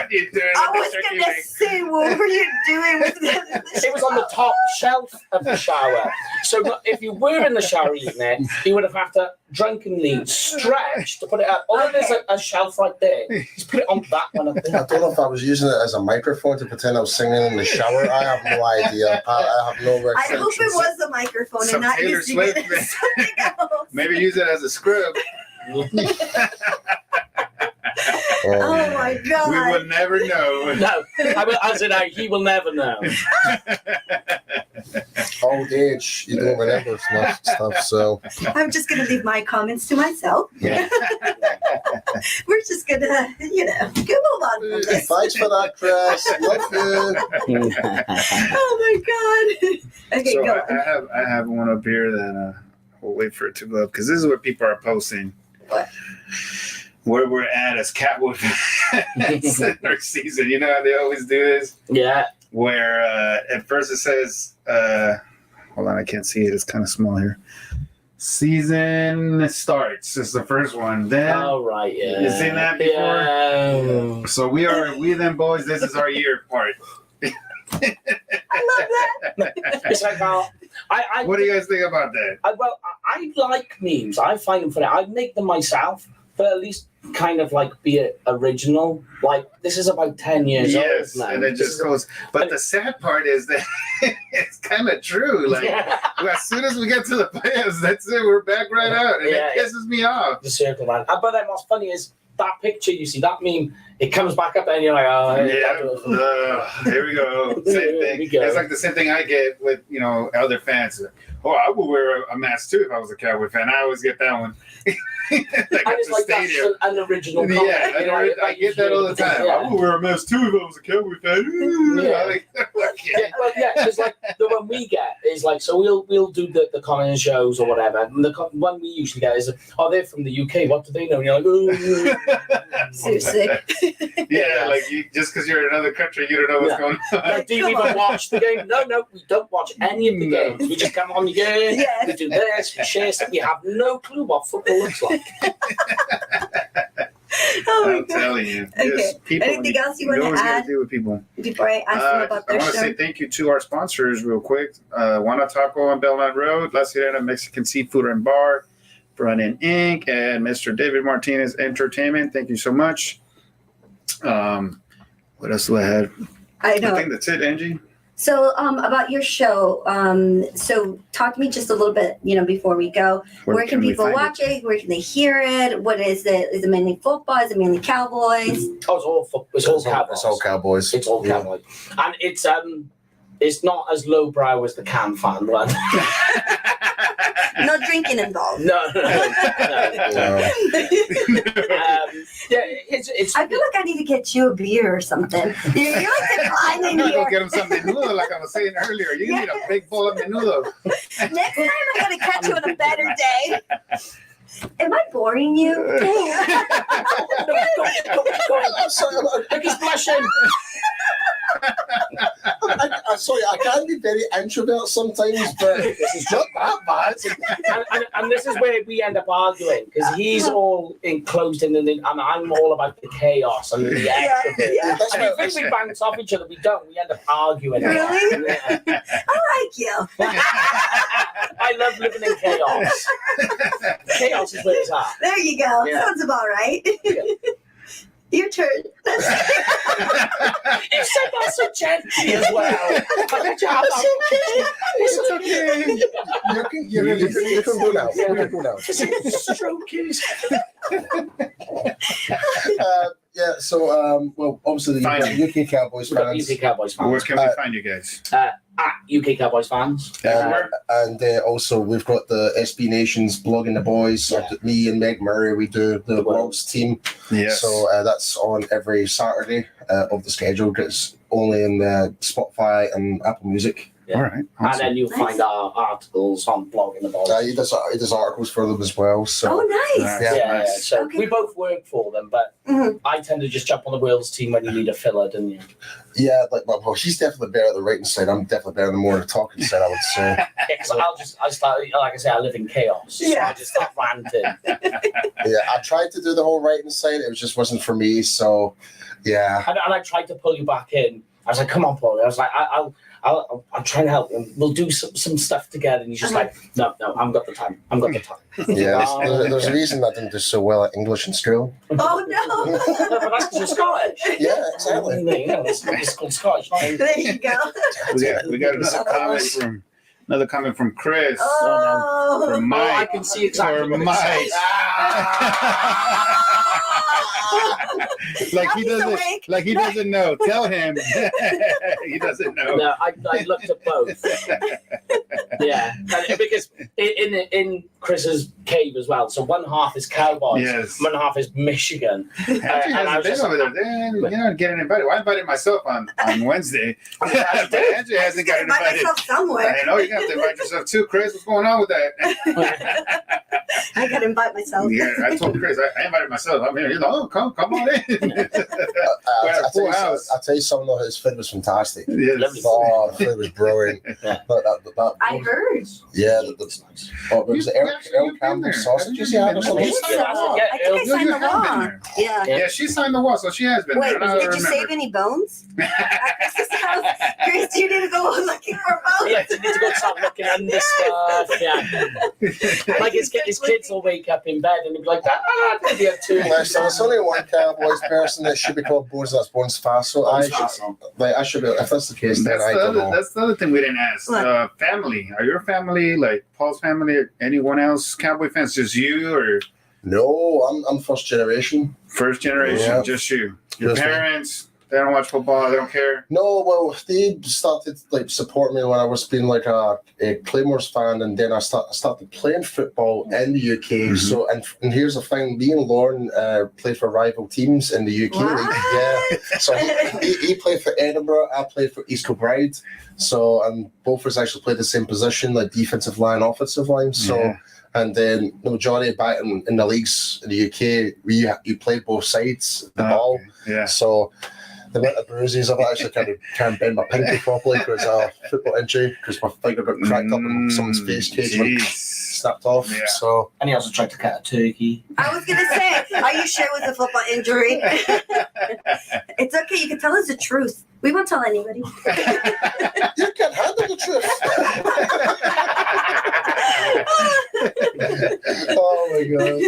C: are you doing?
D: I was gonna say, what were you doing with that?
F: It was on the top shelf of the shower. So if you were in the shower eating it, you would have had to drunkenly stretch to put it up. Although there's a shelf right there, just put it on that one up there.
E: I don't know if I was using it as a microphone to pretend I was singing in the shower. I have no idea. I have no
D: I hope it was a microphone
C: Some
D: and not
C: Taylor
D: using
C: Swift,
D: it as something else.
C: Maybe use it as a scrub.
D: Oh my God!
C: We will never know.
F: No, I said he will never know.
E: Old age, you don't remember stuff. So
D: I'm just gonna leave my comments to myself.
C: Yeah.
D: We're just gonna, go move on from this.
E: thanks for that, Chris. Love you.
D: Oh my God! Okay,
C: So
D: go.
C: I have one up here that we'll wait for it to go up because this is what people are posting.
D: What?
C: Where we're at as Cowboy fans in our season. You know how they always do this?
F: Yeah.
C: Where at first it says, hold on, I can't see it. It's kind of small here. Season starts. This is the first one. Then,
F: Oh, right, yeah.
C: You seen that before?
F: Yeah.
C: So we them boys, this is our year part.
D: I love that.
F: It's like,
C: What do you guys think about that?
F: I like memes. I find them funny. I make them myself, but at least kind of like be original. Like, this is about 10 years
C: Yes,
F: old now.
C: and it just goes. But the sad part is that it's kind of true. Like, as soon as we get to the playoffs, that's it. We're back right out, and it pisses me off.
F: The circle man. But then what's funny is that picture you see, that meme, it comes back up and you're like, oh,
C: yeah. Here we go. Same thing. It's like the same thing I get with other fans. Oh, I would wear a mask too if I was a Cowboy fan. I always get that one.
F: And it's like that's an original comment.
C: Yeah, I get that all the time.
F: Yeah.
C: I would wear a mask too if I was a Cowboy fan.
F: Yeah. It's like the one we get is like, so we'll do the comment shows or whatever, and the one we usually get is, oh, they're from the UK, what do they know? And you're like, ooh.
D: Seriously.
C: Yeah, like just because you're in another country, you don't know what's going on.
F: Like, do you even watch the game? No, we don't watch any of the games. We just come on here, we do this, we share stuff. We have no clue what football looks like.
C: I'm telling you.
D: Okay.
C: Just people,
D: Anything else you want to
C: always gotta
D: add
C: deal with people.
D: before I ask them about
C: I
D: their
C: want to
D: show?
C: say thank you to our sponsors real quick. Juana Taco on Belmont Road, La Sirena Mexican Seafood and Bar, Run In Inc., and Mr. David Martinez Entertainment. Thank you so much. What else do I have?
D: I know.
C: I think that's it, Angie.
D: So, about your show, so talk to me just a little bit, before we go. Where can
C: we
D: people
C: find
D: watch it? Where can they hear it? What is it? Is it mainly football? Is it mainly Cowboys?
F: Oh, it's all football. It's all Cowboys.
E: It's all Cowboys.
F: It's all Cowboys. And it's not as lowbrow as the Cam fan one.
D: No drinking involved.
F: No. It's.
D: I feel like I need to get you a beer or something. You're like
C: I'm
D: declining
C: gonna go
D: here.
C: get him some menudo, like I was saying earlier. You need a big bowl of menudo.
D: Next time I'm going to catch you on a better day. Am I boring you?
E: I'm sorry,
F: Look, he's blushing.
E: I'm sorry, I can be very introvert sometimes, but it's not that bad.
F: And this is where we end up arguing because he's all enclosed in, and I'm all about the chaos and the extrovert.
D: Yeah.
F: And you think we bounce off each other, we don't. We end up arguing.
D: Really?
F: Yeah.
D: I like you.
F: I love living in chaos. Chaos is where it's at.
D: There you go.
F: Yeah.
D: Sounds about right. Your turn.
F: You said that so gently as well.
E: It's okay. You can go now. You can go now.
F: Stroke his
E: Yeah, so, well, obviously,
C: Fine.
E: UK Cowboys fans.
F: UK Cowboys fans.
C: Where can we find you guys?
F: At UK Cowboys fans.
E: And also, we've got the SB Nations blogging the boys.
F: Yeah.
E: Me and Meg Murray, we do the World's team.
C: Yes.
E: So that's on every Saturday of the schedule. It's only in Spotify and Apple Music.
F: Yeah.
C: All right.
F: And
C: Awesome.
F: then you'll find our articles on blogging the boys.
E: He does articles for them as well. So
D: Oh, nice.
C: Nice.
E: Yeah.
F: Yeah.
C: Nice.
F: So
D: Okay.
F: we both work for them, but
D: Mhm.
F: I tend to just jump on the Wales team when you need a filler, don't you?
E: yeah, well, he's definitely better at the writing side. I'm definitely better at the more the talking side, I would say.
F: Yeah, because I start, like I say, I live in chaos. So
D: Yeah.
F: I just start ranting.
E: Yeah, I tried to do the whole writing side. It just wasn't for me. So, yeah.
F: And I tried to pull you back in. I was like, come on, Paul. I was like, I'll try and help him. We'll do some stuff together. And he's just like, no, I've got the time. I've got the time.
E: Yeah,
F: Oh,
E: there's a reason I didn't do so well at English in school.
D: Oh, no.
F: No, but that's because you're Scottish.
E: Yeah, exactly.
F: It's called Scottish.
D: There you go.
C: We got another comment from Chris.
D: Oh.
C: From
F: Oh,
C: Mike.
F: I can see exactly
C: From
F: what it
C: Mike.
D: Oh.
C: like
D: Now
C: he
D: he's
C: doesn't.
D: awake.
C: Like he doesn't know. Tell him. He doesn't know.
F: No, I looked at both. Yeah, and because in Chris's cave as well. So one half is Cowboys,
C: Yes.
F: one half is Michigan.
C: Andrew
F: and I
C: hasn't
F: was
C: been
F: just
C: over there. You're not getting invited. Well, I invited myself on Wednesday, but Andrew hasn't
D: I
C: gotten
D: by
C: invited.
D: myself somewhere.
C: I know you're gonna have to invite yourself too, Chris. What's going on with that?
D: I gotta invite myself.
C: Yeah, I told Chris I invited myself. I'm here. He's like, oh, come on in.
E: I'll
C: full house.
E: tell you something, though, his food was fantastic.
F: Lovely.
C: Yes.
E: Oh, the food was brilliant.
F: Yeah.
D: I heard.
E: Yeah,
F: That's nice.
E: oh, was it Earl
C: You've been
E: Campbell
C: there.
E: sausages
C: Have
E: you
C: you
E: had or
C: been
E: something?
C: there?
F: Yeah,
D: I think I
C: You
D: signed the
C: have been
D: wall.
C: there.
D: Yeah.
C: Yeah, she signed the wall, so she has been
D: Wait,
C: there. I
D: did you save any bones? At Chris's house? Chris, you need to go looking for bones.
F: Yeah, you need to go start looking under stuff. Yeah, like his kids will wake up in bed and they'll be like, maybe have two.
E: Listen, there's only one Cowboys person that should be called Bones, that's Bones Faso. I should be, if that's the case, then I don't know.
C: That's the other thing we didn't ask.
D: What?
C: Family. Are your family, like Paul's family, or anyone else Cowboy fans? Just you or
E: No, I'm first generation.
C: first generation?
E: Yeah.
C: Just you. Your
E: Just me.
C: parents, they don't watch football. They don't care.
E: No, well, they started like supporting me when I was being like a Claymores fan, and then I started playing football in the UK.
C: Mhm.
E: So, and here's the thing: me and Lauren played for rival teams in the UK
D: Wow.
E: league. Yeah, so he played for Edinburgh, I played for East Kilbride. So, and both of us actually played the same position, like defensive line, offensive line. So.
C: Yeah.
E: And then the majority back in the leagues in the UK, you play both sides of the ball.
C: Okay. Yeah.
E: So the amount of bruises, I've actually can't bend my pinky properly because of a football injury, because my finger got cracked up in someone's face cage and
C: Jeez.
E: snapped off.
C: Yeah.
E: So
F: And he also tried to cut a turkey.
D: I was gonna say, are you sure it was a football injury? It's okay. You can tell us the truth. We won't tell anybody.
E: you can handle the truth. Oh my god!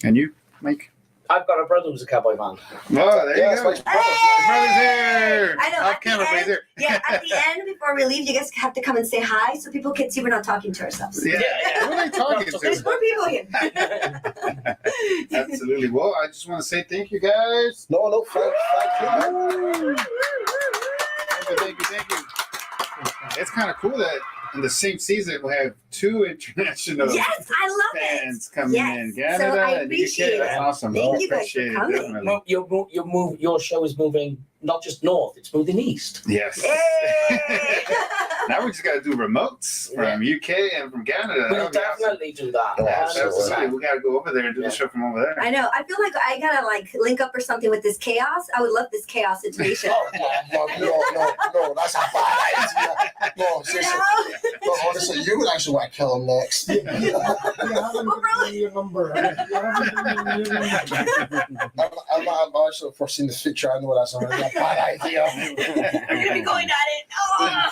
C: And you, Mike?
F: I've got a brother who's a Cowboy fan.
C: Oh, there
E: Yeah,
C: you
E: it's
C: go.
E: my
C: My brother's here.
D: I know.
C: Off
D: At the
C: camera, but he's
D: end,
C: here.
D: yeah, at the end, before we leave, you guys have to come and say hi so people can see we're not talking to ourselves.
C: Yeah.
F: Yeah.
C: Who are they talking
D: There's
C: to?
D: more people here.
C: Absolutely. Well, I just want to say thank you, guys.
E: No, thank you.
C: Thank you. It's kind of cool that in the same season we have two international
D: Yes, I love
C: fans
D: it.
C: coming
D: Yes.
C: in.
D: So
C: Canada
D: I
C: and the UK.
D: appreciate
C: That's
F: it.
C: awesome.
D: Thank
C: I
D: you guys for
C: appreciate it,
D: coming.
C: definitely.
F: Your show is moving not just north; it's moving east.
C: Yes.
D: Hey!
C: Now we just got to do remotes from UK and from Canada.
F: We'll
C: That'd be awesome.
F: definitely do that.
E: Oh,
C: Absolutely. We got to go over there and do the show from over there.
D: I know. I feel like I gotta link up or something with this chaos. I would love this chaos situation.
F: Oh, yeah.
E: No, that's a bad idea. No, seriously. No, honestly, you would actually want to kill him next.
G: You haven't given me your number. You haven't given me your number.
E: I'm I should have foreseen this future. I know that's already a bad idea.
D: I'm gonna be going at it. Oh!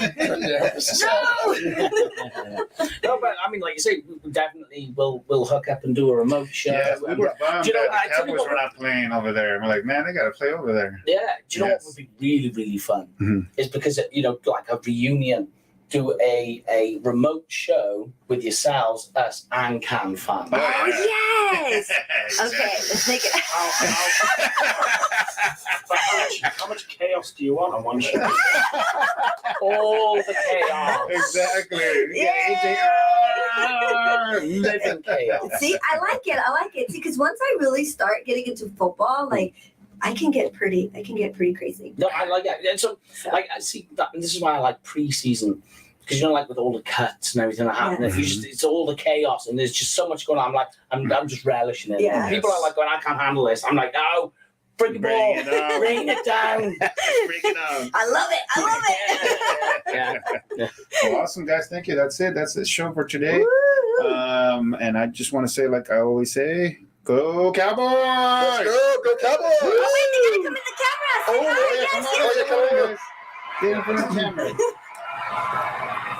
F: No, but I mean, like you say, we definitely will hook up and do a remote show.
C: Yeah, we were bummed
F: Do you know,
C: that
F: I
C: the
F: tell you
C: Cowboys
F: what-
C: were not playing over there. We're like, man, they got to play over there.
F: Yeah, do you know
C: Yes.
F: what would be really, really fun?
C: Mhm.
F: Is because, like a reunion, do a remote show with yourselves, us, and Can fans.
D: Oh, yes. Okay, let's make it.
H: How much chaos do you want on one show?
F: All the chaos.
C: Exactly.
F: Living chaos.
D: See, I like it. See, because once I really start getting into football, like I can get pretty crazy.
F: No, I like that. And so, like, I see that, and this is why I like pre-season, because like with all the cuts and everything that happen,
D: Yeah.
F: it's all the chaos, and there's just so much going on. I'm just relishing it.
D: Yeah.
F: And people are like, going, I can't handle this. I'm like, no, bring the ball,
C: Bring it on.
F: bring it down.
C: Bring it on.
D: I love it.
F: Yeah.
C: Well, awesome, guys. Thank you. That's it. That's the show for today.
D: Woo.
C: And I just want to say, like I always say, go Cowboys!
E: Let's go Cowboys!
D: Oh, wait, they gotta come in the camera.
C: Oh,
D: Say
C: yeah,
D: hi,
C: come
D: yes,
C: on,
D: yes.
C: come on, guys. Get in front of the camera.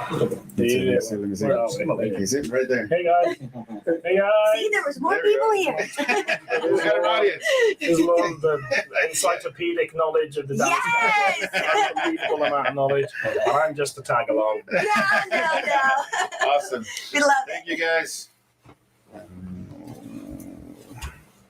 C: Let me see. He's sitting right there.
H: Hey guys. Hey guys.
D: See, there was more
C: There we
D: people
C: go.
D: here.
C: We got an audience.
H: Just love the encyclopedic knowledge of the dance.
D: Yes.
H: Unbelievable amount of knowledge. And I'm just a tag along.
D: No.
C: Awesome.
D: We love it.
C: Thank you, guys.